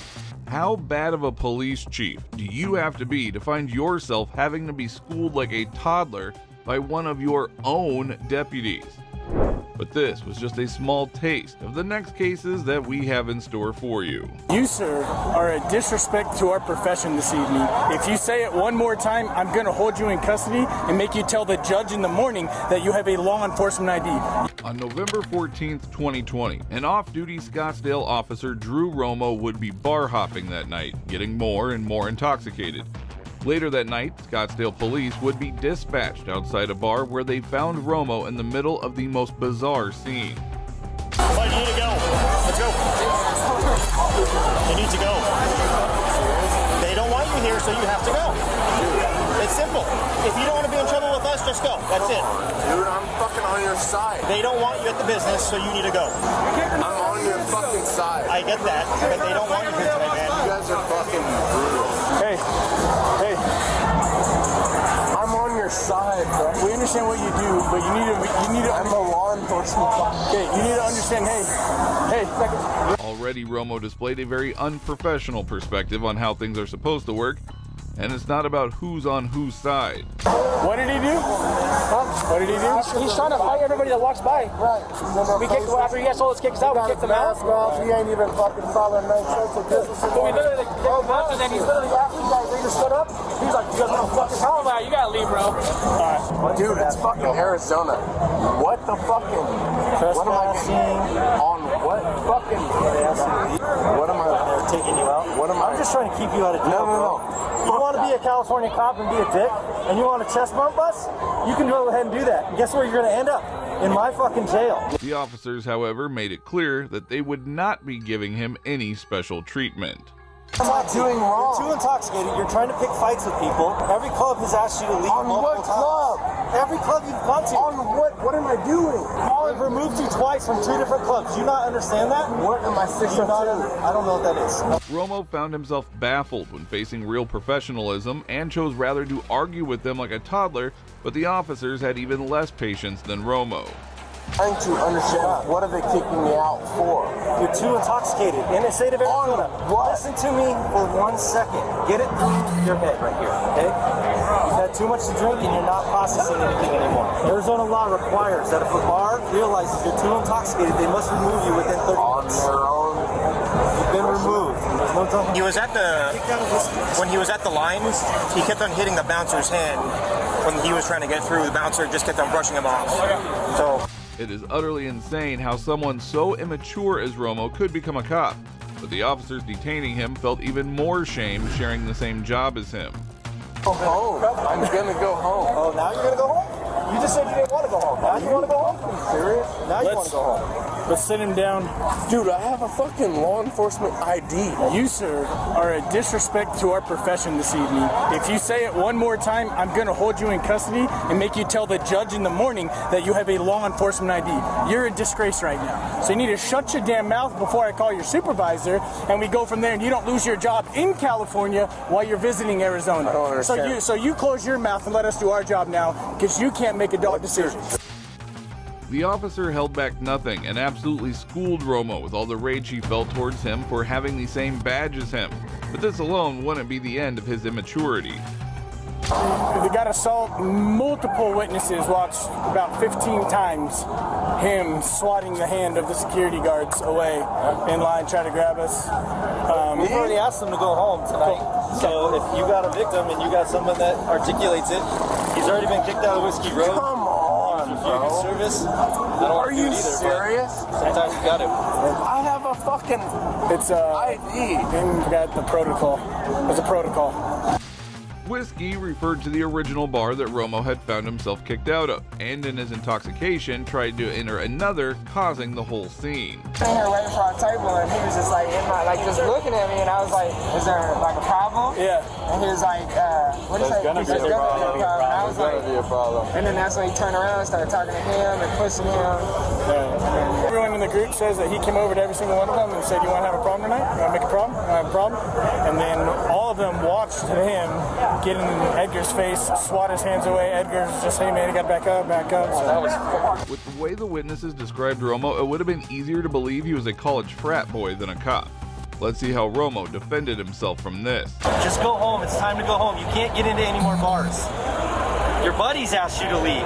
How bad of a police chief do you have to be to find yourself having to be schooled like a toddler by one of your own deputies? But this was just a small taste of the next cases that we have in store for you. You, sir, are a disrespect to our profession this evening. If you say it one more time, I'm going to hold you in custody and make you tell the judge in the morning that you have a law enforcement ID. On November 14th, 2020, an off-duty Scottsdale officer, Drew Romo, would be bar hopping that night, getting more and more intoxicated. Later that night, Scottsdale police would be dispatched outside a bar where they found Romo in the middle of the most bizarre scene. But you need to go. Let's go. You need to go. They don't want you here, so you have to go. It's simple. If you don't want to be in trouble with us, just go. That's it. Dude, I'm fucking on your side. They don't want you at the business, so you need to go. I'm on your fucking side. I get that, but they don't want you here tonight, man. You guys are fucking brutal. Hey, I'm on your side, bro. we understand what you do, but you need to. I'm a law enforcement. Okay, you need to understand. Hey. Already, Romo displayed a very unprofessional perspective on how things are supposed to work, and it's not about who's on whose side. What did he do? Huh? What did he do? He's trying to fight everybody that walks by. Right. We kicked, after you guys told us to kick us out, we kicked him out. He ain't even fucking following no sense of business. So we literally kicked him out, and then he's literally after you guys, they just stood up. He's like, you guys want to fucking hell about it? You gotta leave, bro. Alright. Dude, it's fucking Arizona. What the fucking? What am I seeing on what fucking? What am I Taking you out? What am I? I'm just trying to keep you out of jail. No. You want to be a California cop and be a dick, and you want to chest bump us? You can go ahead and do that. And guess where you're going to end up? In my fucking jail. The officers, however, made it clear that they would not be giving him any special treatment. I'm not doing wrong. You're too intoxicated. You're trying to pick fights with people. Every club has asked you to leave. On what club? Every club you've gone to. On what? What am I doing? I've removed you twice from 2 different clubs. Do you not understand that? What am I 6 I don't know what that is. Romo found himself baffled when facing real professionalism and chose rather to argue with them like a toddler, but the officers had even less patience than Romo. Trying to understand what are they kicking me out for? You're too intoxicated. In the state of Arizona. Listen to me for 1 second. Get it through your head right here, okay? You've had too much to drink and you're not processing anything anymore. Arizona law requires that if a bar realizes you're too intoxicated, they must remove you within 30 minutes. You've been removed. There's no time. He was at when he was at the line, he kept on hitting the bouncer's hand when he was trying to get through. The bouncer just kept on brushing him off. So. It is utterly insane how someone so immature as Romo could become a cop, but the officers detaining him felt even more shame sharing the same job as him. Go home. I'm gonna go home. Oh, now you're gonna go home? You just said you didn't want to go home. Now you want to go home? Are you serious? Now you want to go home. Let's sit him down. Dude, I have a fucking law enforcement ID. You, sir, are a disrespect to our profession this evening. If you say it one more time, I'm going to hold you in custody and make you tell the judge in the morning that you have a law enforcement ID. You're a disgrace right now. So you need to shut your damn mouth before I call your supervisor, and we go from there, and you don't lose your job in California while you're visiting Arizona. I don't understand. So you close your mouth and let us do our job now, because you can't make adult decisions. The officer held back nothing and absolutely schooled Romo with all the rage he felt towards him for having the same badge as him. But this alone wouldn't be the end of his immaturity. They got assault. Multiple witnesses watched about 15 times him swatting the hand of the security guards away in line, trying to grab us. We've already asked them to go home tonight. So if you got a victim and you got someone that articulates it, he's already been kicked out of Whiskey Road. Come on. bro. Service? Are you serious? Sometimes you got it. I have a fucking ID. And got the protocol. There's a protocol. Whiskey referred to the original bar that Romo had found himself kicked out of, and in his intoxication tried to enter another, causing the whole scene. Sitting here waiting for our table, and he was just like just looking at me, and I was like, "Is there like a problem?" Yeah. And he was like, "What do you say?" There's gonna be a problem. And I was like, and then that's when he turned around and started talking to him and pushing him. Everyone in the group says that he came over to every single one of them and said, "You want to have a problem tonight? You want to make a problem? I have a problem." And then all of them watched him get in Edgar's face, swat his hands away. Edgar's just, "Hey man, you got back up, back up." So that was With the way the witnesses described Romo, it would have been easier to believe he was a college frat boy than a cop. Let's see how Romo defended himself from this. Just go home. It's time to go home. You can't get into any more bars. Your buddies asked you to leave,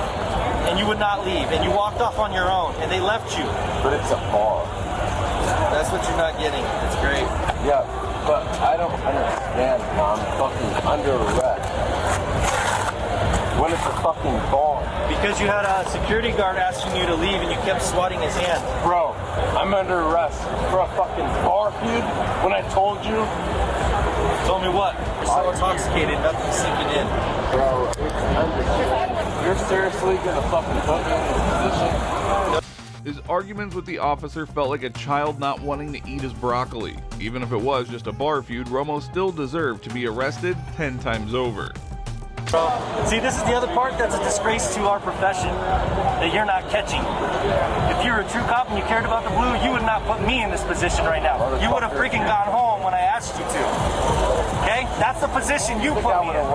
and you would not leave, and you walked off on your own, and they left you. But it's a bar. That's what you're not getting. It's great. Yeah, but I don't understand. I'm fucking under arrest. When it's a fucking bar. Because you had a security guard asking you to leave, and you kept swatting his hand. Bro, I'm under arrest for a fucking bar feud when I told you. Told me what? You're so intoxicated, nothing's sinking in. Bro, you're seriously gonna fucking put me in this position? His arguments with the officer felt like a child not wanting to eat his broccoli. Even if it was just a bar feud, Romo still deserved to be arrested 10 times over. See, this is the other part that's a disgrace to our profession that you're not catching. If you were a true cop and you cared about the blue, you would not put me in this position right now. You would have freaking gone home when I asked you to. Okay? That's the position you put me in.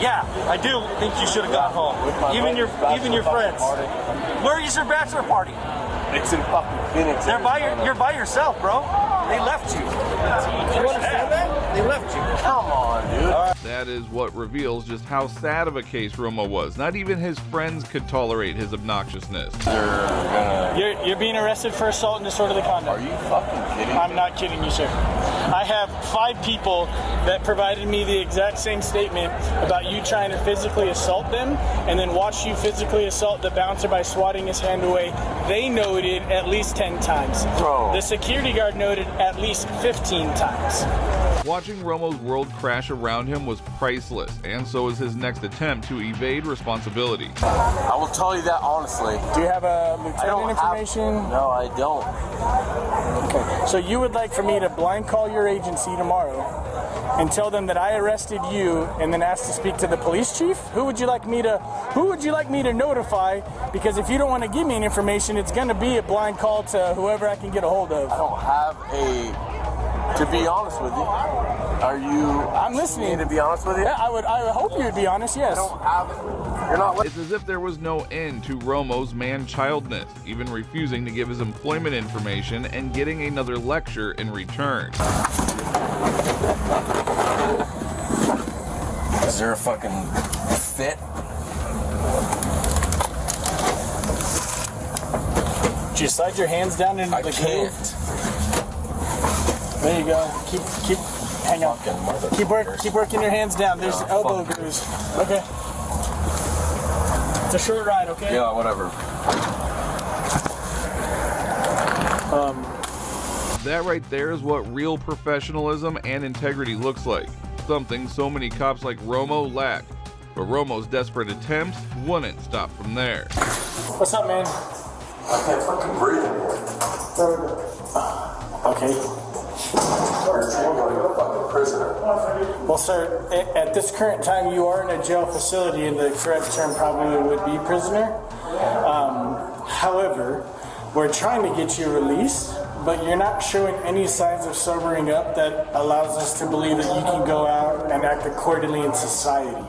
Yeah, I do think you should have gone home. Even your friends. Where is your bachelor party? It's in fucking Phoenix. You're by yourself, bro. They left you. You understand that? They left you. Come on, dude. That is what reveals just how sad of a case Romo was. Not even his friends could tolerate his obnoxiousness. You're being arrested for assault and disorderly conduct. Are you fucking kidding me? I'm not kidding you, sir. I have 5 people that provided me the exact same statement about you trying to physically assault them and then watch you physically assault the bouncer by swatting his hand away. They noted at least 10 times. Bro. The security guard noted at least 15 times. Watching Romo's world crash around him was priceless, and so is his next attempt to evade responsibility. I will tell you that honestly. Do you have a lieutenant information? No, I don't. Okay. So you would like for me to blind call your agency tomorrow and tell them that I arrested you and then ask to speak to the police chief? Who would you like me to notify? Because if you don't want to give me any information, it's going to be a blind call to whoever I can get a hold of. I don't have to be honest with you. Are you? I'm listening. To be honest with you? Yeah, I would hope you would be honest, yes. I don't have it. You're not. It's as if there was no end to Romo's man-childness, even refusing to give his employment information and getting another lecture in return. Is there a fucking fit? Did you slide your hands down into the can't. There you go. Hang on. Keep working your hands down. There's elbow grooves. Okay. It's a short ride, okay? Yeah, whatever. That right there is what real professionalism and integrity looks like. Something so many cops like Romo lack. But Romo's desperate attempts wouldn't stop from there. What's up, man? I can't fucking breathe anymore. Okay. You're a fucking prisoner. Well, sir, at this current time, you are in a jail facility, and the correct term probably would be prisoner. However, we're trying to get you released, but you're not showing any signs of sobering up that allows us to believe that you can go out and act accordingly in society.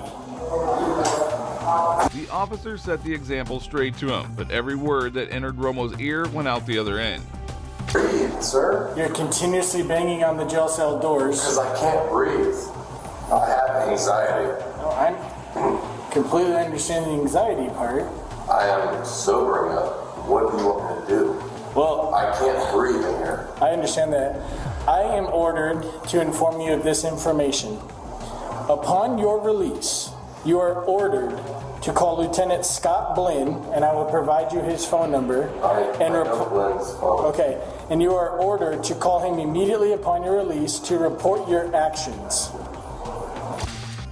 The officer set the example straight to him, but every word that entered Romo's ear went out the other end. Breathe, sir. You're continuously banging on the jail cell doors. Because I can't breathe. I have anxiety. No, I completely understand the anxiety part. I am sobering up. What do you want me to do? Well, I can't breathe in here. I understand that. I am ordered to inform you of this information. Upon your release, you are ordered to call Lieutenant Scott Blinn, and I will provide you his phone number. Okay, and you are ordered to call him immediately upon your release to report your actions.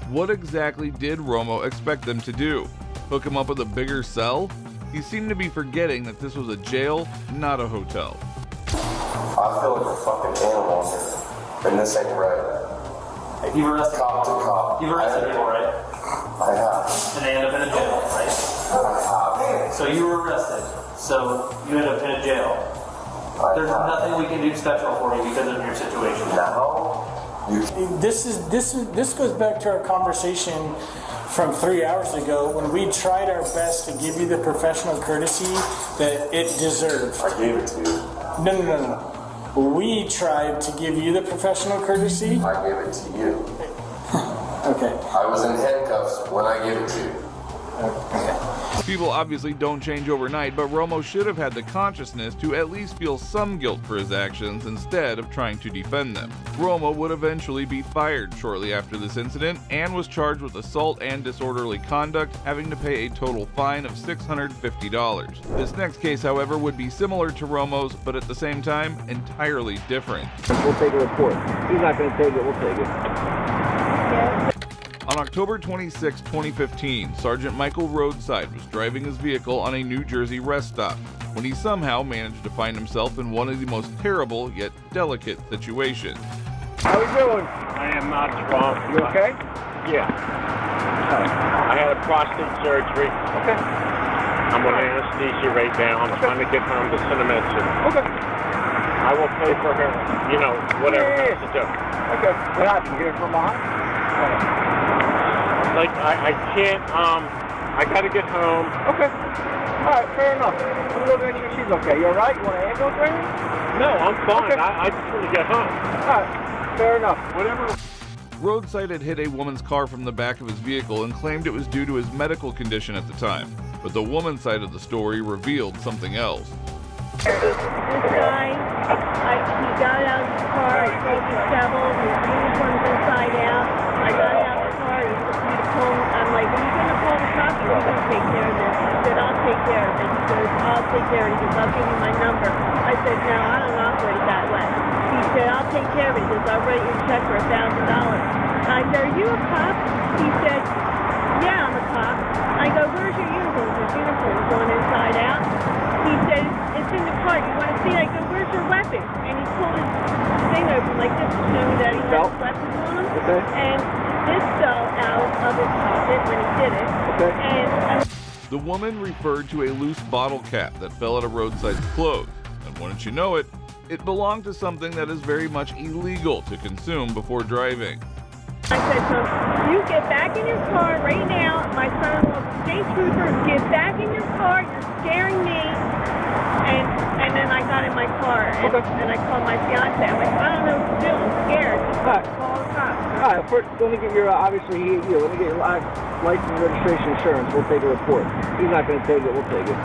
What exactly did Romo expect them to do? Hook him up with a bigger cell? He seemed to be forgetting that this was a jail, not a hotel. I feel like a fucking animal here, and this ain't right. You've arrested cop to cop. You've arrested people, right? I have. And they end up in a jail, right? I have. So you were arrested. So you end up in a jail. There's nothing we can do special for you because of your situation. No. This goes back to our conversation from 3 hours ago when we tried our best to give you the professional courtesy that it deserved. I gave it to you. No. We tried to give you the professional courtesy. I gave it to you. Okay. I was in handcuffs when I gave it to you. People obviously don't change overnight, but Romo should have had the consciousness to at least feel some guilt for his actions instead of trying to defend them. Romo would eventually be fired shortly after this incident and was charged with assault and disorderly conduct, having to pay a total fine of $650. This next case, however, would be similar to Romo's, but at the same time, entirely different. We'll take a report. He's not going to take it, we'll take it. On October 26, 2015, Sergeant Michael Roadside was driving his vehicle on a New Jersey rest stop when he somehow managed to find himself in one of the most terrible yet delicate situations. How are you doing? I am not strong. You okay? Yeah. I had a prostate surgery. Okay. I'm on anesthesia right now. I'm trying to get home to Cinnamon City. Okay. I will pay for her, whatever I have to do. Okay. What happened? Get it from behind? Like, I can't, I gotta get home. Okay. Alright, fair enough. I'm going to make sure she's okay. You alright? You want an ambulance right now? No, I'm fine. Okay. I just want to get home. Alright, fair enough. Whatever. Roadside had hit a woman's car from the back of his vehicle and claimed it was due to his medical condition at the time. But the woman's side of the story revealed something else. This guy, he got out of the car, I told him shovel, his uniform's inside out. I got out of the car, he told me, I'm like, are you going to call the cops or are you going to take care of this? He said, I'll take care of it. He goes, I'll take care of it. He goes, I'll give you my number. I said, no, I don't operate that way. He said, I'll take care of it. He goes, I'll write you a check for $1,000. I said, are you a cop? He said, yeah, I'm a cop. I go, where's your uniform? His uniform's going inside out. He said, it's in the car. You want to see it? I go, where's your weapon? And he pulled his thing open like this to show me that he had weapons on him. Okay. And this fell out of his pocket when he did it. Okay. And the woman referred to a loose bottle cap that fell out of Roadside's clothes. And wouldn't you know it, it belonged to something that is very much illegal to consume before driving. I said to him, you get back in your car right now. My son-in-law, the state trooper, get back in your car. You're scaring me. And then I got in my car and I called my fiance. I'm like, I don't know what to do. I'm scared. Call the cops. All right, first, let me get your, obviously, let me get your license, registration, insurance. We'll take a report. He's not going to take it. We'll take it.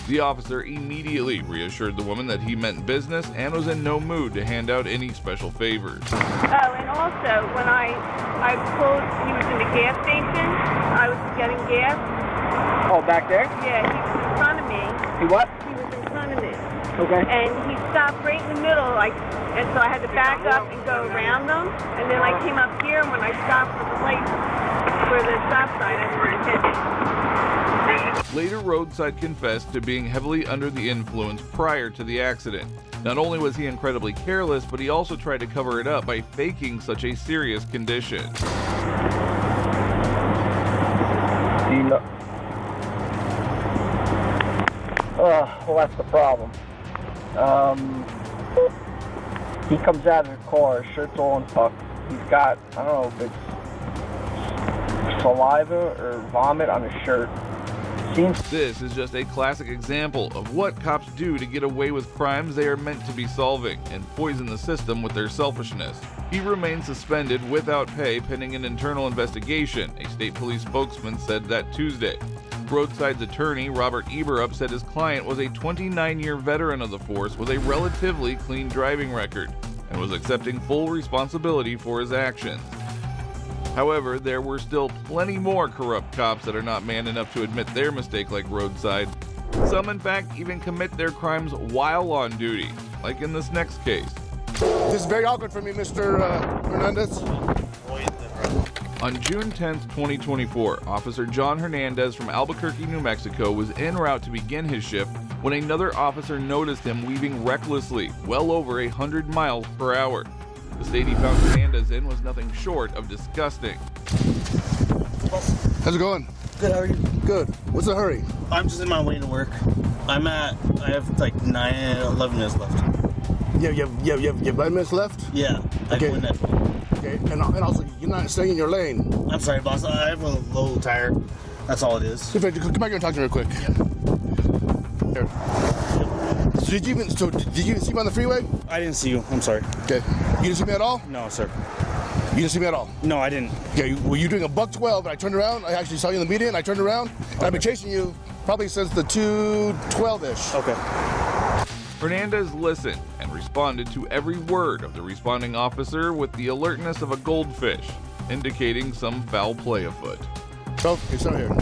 The officer immediately reassured the woman that he meant business and was in no mood to hand out any special favors. Oh, and also, when I pulled, he was in the gas station. I was getting gas. Oh, back there? Yeah, he was in front of me. He what? He was in front of me. Okay. And he stopped right in the middle, and so I had to back up and go around them. And then I came up here, and when I stopped for the light, for the stop sign, I didn't hit it. Later, Roadside confessed to being heavily under the influence prior to the accident. Not only was he incredibly careless, but he also tried to cover it up by faking such a serious condition. Well, that's the problem. He comes out of the car, his shirt's all untucked. He's got, I don't know if it's saliva or vomit on his shirt. This is just a classic example of what cops do to get away with crimes they are meant to be solving and poison the system with their selfishness. He remains suspended without pay pending an internal investigation, a state police spokesman said that Tuesday. Roadside's attorney, Robert Eberup, said his client was a 29-year veteran of the force with a relatively clean driving record and was accepting full responsibility for his actions. However, there were still plenty more corrupt cops that are not man enough to admit their mistake like roadside. Some, in fact, even commit their crimes while on duty, like in this next case. This is very awkward for me, Mr. Hernandez. On June 10, 2024, Officer John Hernandez from Albuquerque, New Mexico was en route to begin his shift when another officer noticed him weaving recklessly, well over 100 miles per hour. The state he found Hernandez in was nothing short of disgusting. How's it going? Good, how are you? Good. What's the hurry? I'm just in my way to work. I have like 11 minutes left. Yeah, you have 9 minutes left? Yeah. Okay. Okay, and also, you're not staying in your lane. I'm sorry, boss. I have a low tire. That's all it is. Come back here and talk to me real quick. Yeah. Here. So did you even see me on the freeway? I didn't see you. I'm sorry. Okay. You didn't see me at all? No, sir. You didn't see me at all? No, I didn't. Okay, were you doing a $112 and I turned around? I actually saw you in the media and I turned around and I've been chasing you probably since the 2:12-ish. Okay. Hernandez listened and responded to every word of the responding officer with the alertness of a goldfish, indicating some foul play afoot. Oh, it's not here.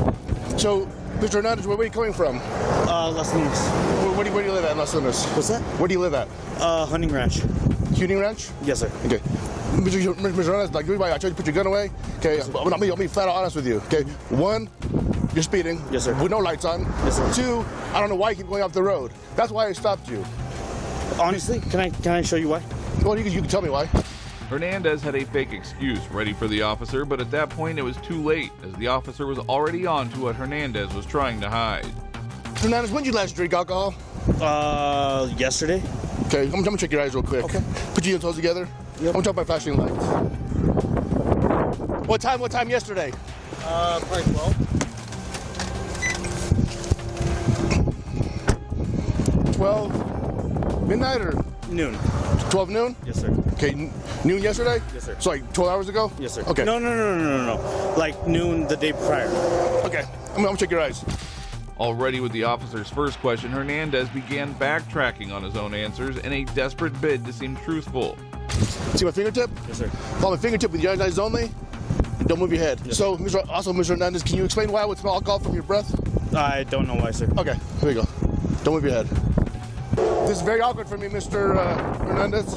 So, Mr. Hernandez, where are you coming from? Las Lunas. Where do you live at in Las Lunas? What's that? Where do you live at? Hunting Ranch. Hunting Ranch? Yes, sir. Okay. Mr. Hernandez, like everybody, I told you to put your gun away. Okay, yes, I'll be flat out honest with you. Okay, 1, you're speeding. Yes, sir. With no lights on. Yes, sir. 2, I don't know why you keep going off the road. That's why I stopped you. Honestly, can I show you why? Well, you can tell me why. Hernandez had a fake excuse ready for the officer, but at that point it was too late, as the officer was already on to what Hernandez was trying to hide. Hernandez, when did you last drink alcohol? Yesterday. Okay, I'm gonna check your eyes real quick. Okay. Put your toes together. Yep. I'm gonna talk about flashing lights. What time yesterday? Probably 12. 12 midnight or noon? 12 noon? Yes, sir. Okay, noon yesterday? Yes, sir. So like 12 hours ago? Yes, sir. Okay. No. Like noon the day prior. Okay, I'm gonna check your eyes. Already with the officer's first question, Hernandez began backtracking on his own answers in a desperate bid to seem truthful. See my fingertip? Yes, sir. Follow my fingertip with your eyes only. And don't move your head. Yes, so, Mr. Hernandez, can you explain why I would smell alcohol from your breath? I don't know why, sir. Okay, here we go. Don't move your head. This is very awkward for me, Mr. Hernandez.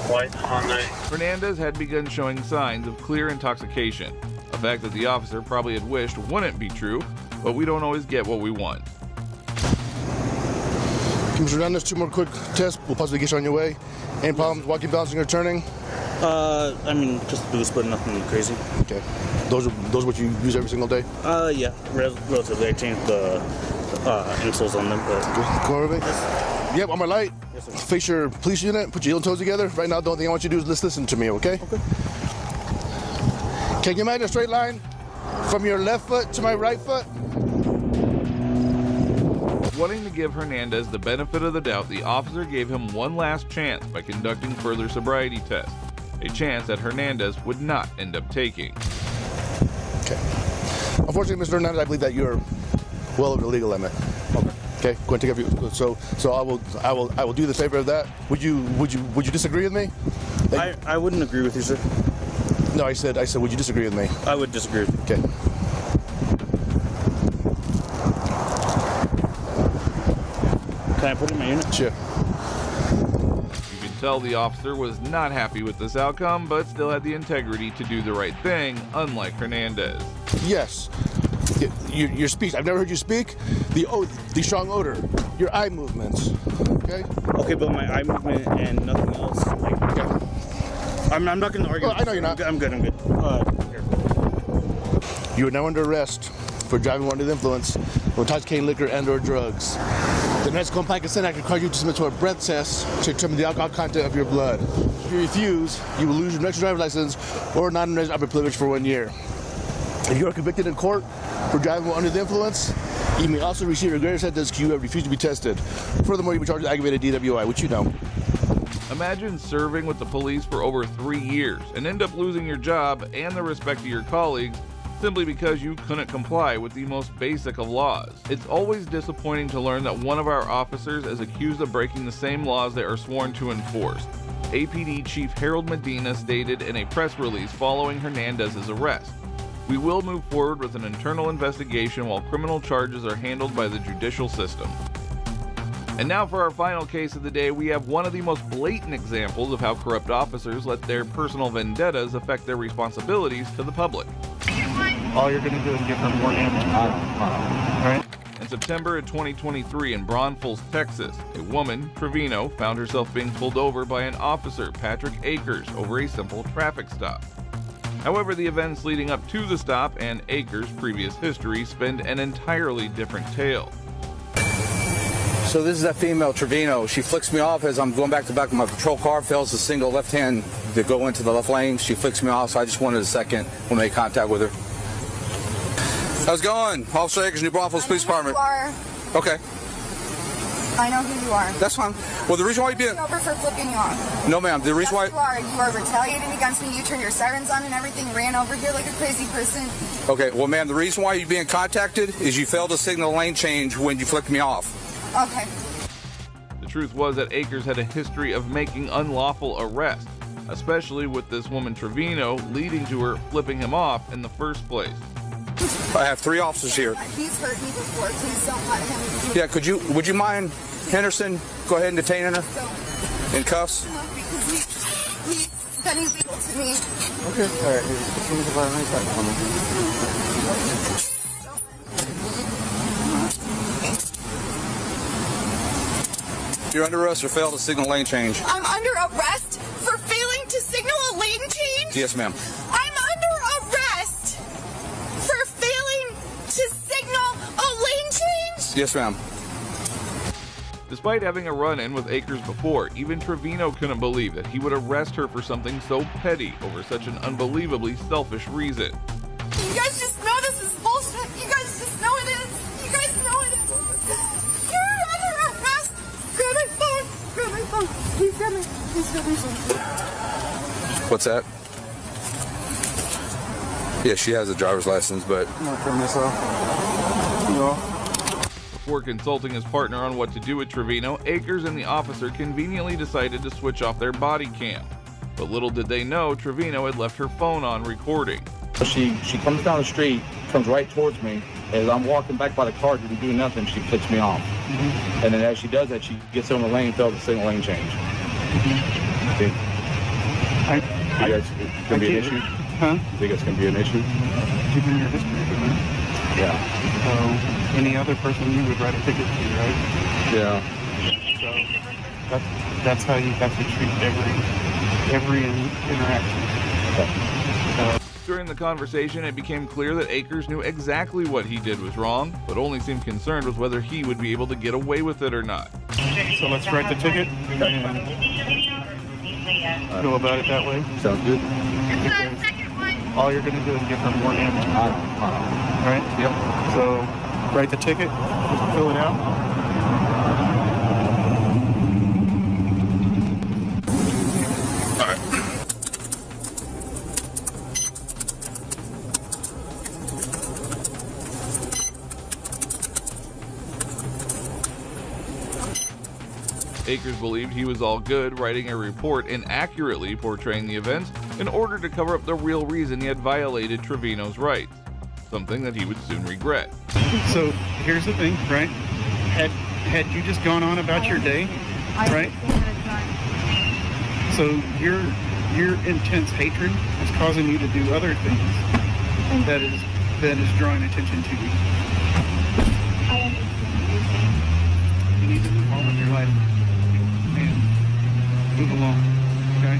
White Hyundai. Hernandez had begun showing signs of clear intoxication, a fact that the officer probably had wished wouldn't be true, but we don't always get what we want. Mr. Hernandez, 2 more quick tests. We'll possibly get you on your way. Any problems walking, balancing, or turning? I mean, just a boost, but nothing crazy. Okay. Those what you use every single day? Yeah, relatively. I changed the insoles on them, but... Come over me? Yep, on my light. Yes, sir. Face your police unit, put your heel and toes together. Right now, the only thing I want you to do is just listen to me, okay? Okay. Can you imagine a straight line from your left foot to my right foot? Wanting to give Hernandez the benefit of the doubt, the officer gave him one last chance by conducting further sobriety tests, a chance that Hernandez would not end up taking. Okay. Unfortunately, Mr. Hernandez, I believe that you're well over the legal limit. Okay. Okay. Go and take care of you. So I will do the favor of that. Would you disagree with me? I wouldn't agree with you, sir. No, I said, would you disagree with me? I would disagree with you. Okay. Can I put it in my unit? Sure. You could tell the officer was not happy with this outcome, but still had the integrity to do the right thing, unlike Hernandez. Yes. Your speech. I've never heard you speak. The strong odor. Your eye movements. Okay. Okay, but my eye movement and nothing else. Like, okay. I'm not going to argue. Oh, I know you're not. I'm good. Here. You are now under arrest for driving under the influence of intoxicating liquor and/or drugs. The next Compliant Consent Act requires you to submit to a breath test to determine the alcohol content of your blood. If you refuse, you will lose your next driver's license or non-resident operating privilege for 1 year. If you are convicted in court for driving under the influence, you may also receive a greater sentence if you have refused to be tested. Furthermore, you will be charged with aggravated DWI, which you know. Imagine serving with the police for over 3 years and end up losing your job and the respect of your colleagues simply because you couldn't comply with the most basic of laws. It's always disappointing to learn that one of our officers is accused of breaking the same laws they are sworn to enforce. APD Chief Harold Medina stated in a press release following Hernandez's arrest. We will move forward with an internal investigation while criminal charges are handled by the judicial system. And now for our final case of the day, we have one of the most blatant examples of how corrupt officers let their personal vendettas affect their responsibilities to the public. All you're going to do is give her more damage. All right? In September of 2023 in Braunfels, Texas, a woman, Trevino, found herself being pulled over by an officer, Patrick Akers, over a simple traffic stop. However, the events leading up to the stop and Akers' previous history spin an entirely different tale. So this is that female, Trevino. She flicks me off as I'm going back to back of my patrol car, fails the single left hand to go into the left lane. She flicks me off, so I just wanted a second to make contact with her. How's it going? Officer Akers, New Braunfels Police Department. Okay. I know who you are. That's fine. Well, the reason why you being over for flipping you off. No, ma'am. The reason why you are retaliating against me. You turned your sirens on and everything. Ran over here like a crazy person. Okay. Well, ma'am, the reason why you're being contacted is you failed to signal lane change when you flicked me off. Okay. The truth was that Akers had a history of making unlawful arrests, especially with this woman Trevino leading to her flipping him off in the first place. I have 3 officers here. He's hurt me before. Please don't let him. Yeah, would you mind, Henderson, go ahead and detaining her in cuffs? No, because he's been illegal to me. Okay. All right. Give me the violence back for me. You're under arrest for failed to signal lane change. I'm under arrest for failing to signal a lane change? Yes, ma'am. I'm under arrest for failing to signal a lane change? Yes, ma'am. Despite having a run-in with Akers before, even Trevino couldn't believe that he would arrest her for something so petty over such an unbelievably selfish reason. You guys just know this is bullshit. You guys just know it is. You guys know it is. You're under arrest. Grab my phone. Grab my phone. Please grab my phone. What's that? Yeah, she has a driver's license, but... I'm gonna turn this off. No. Before consulting his partner on what to do with Trevino, Akers and the officer conveniently decided to switch off their body cam. But little did they know, Trevino had left her phone on recording. She comes down the street, comes right towards me. As I'm walking back by the car, didn't do nothing, she flicks me off. Mm-hmm. And then as she does that, she gets on the lane, fails the signal lane change. Mm-hmm. See? You think it's going to be an issue? Huh? You think it's going to be an issue? Given your history, yeah. So any other person you would write a ticket to, right? Yeah. So that's how you have to treat every interaction. Okay. During the conversation, it became clear that Akers knew exactly what he did was wrong, but only seemed concerned with whether he would be able to get away with it or not. So let's write the ticket and go about it that way. Sounds good. All you're going to do is give her more damage. All right? Yep. So write the ticket, fill it out. Akers believed he was all good, writing a report and accurately portraying the events in order to cover up the real reason he had violated Trevino's rights, something that he would soon regret. So here's the thing, right? Had you just gone on about your day, right? So your intense hatred is causing you to do other things that is drawing attention to you. You need to move on with your life. Move along, okay?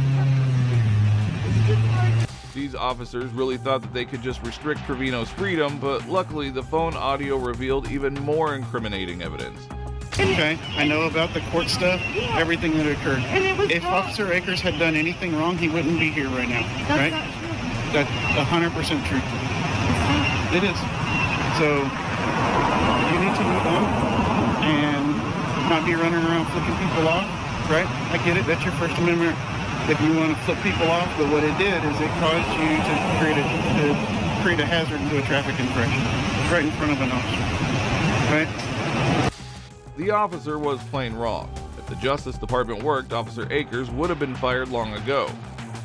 These officers really thought that they could just restrict Trevino's freedom, but luckily the phone audio revealed even more incriminating evidence. Okay, I know about the court stuff, everything that occurred. If Officer Akers had done anything wrong, he wouldn't be here right now, right? That's 100% true. It is. So, you need to move on and not be running around flipping people off. Right? I get it. That's your First Amendment if you want to flip people off, but what it did is it caused you to create a hazard into a traffic infraction right in front of an officer. Right? The officer was plain wrong. If The Justice Department worked, Officer Akers would have been fired long ago.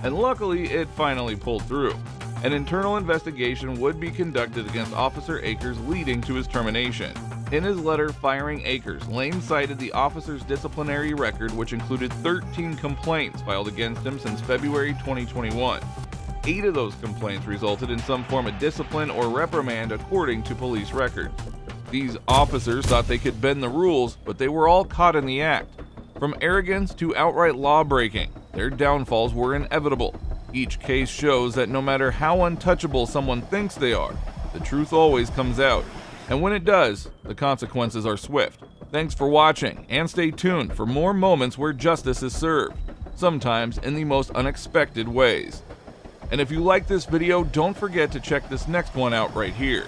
And luckily, it finally pulled through. An internal investigation would be conducted against Officer Akers, leading to his termination. In his letter firing Akers, Lane cited the officer's disciplinary record, which included 13 complaints filed against him since February 2021. 8 of those complaints resulted in some form of discipline or reprimand, according to police records. These officers thought they could bend the rules, but they were all caught in the act. From arrogance to outright law-breaking, their downfalls were inevitable. Each case shows that no matter how untouchable someone thinks they are, the truth always comes out. And when it does, the consequences are swift. Thanks for watching, and stay tuned for more moments where justice is served, sometimes in the most unexpected ways. And if you like this video, don't forget to check this next one out right here.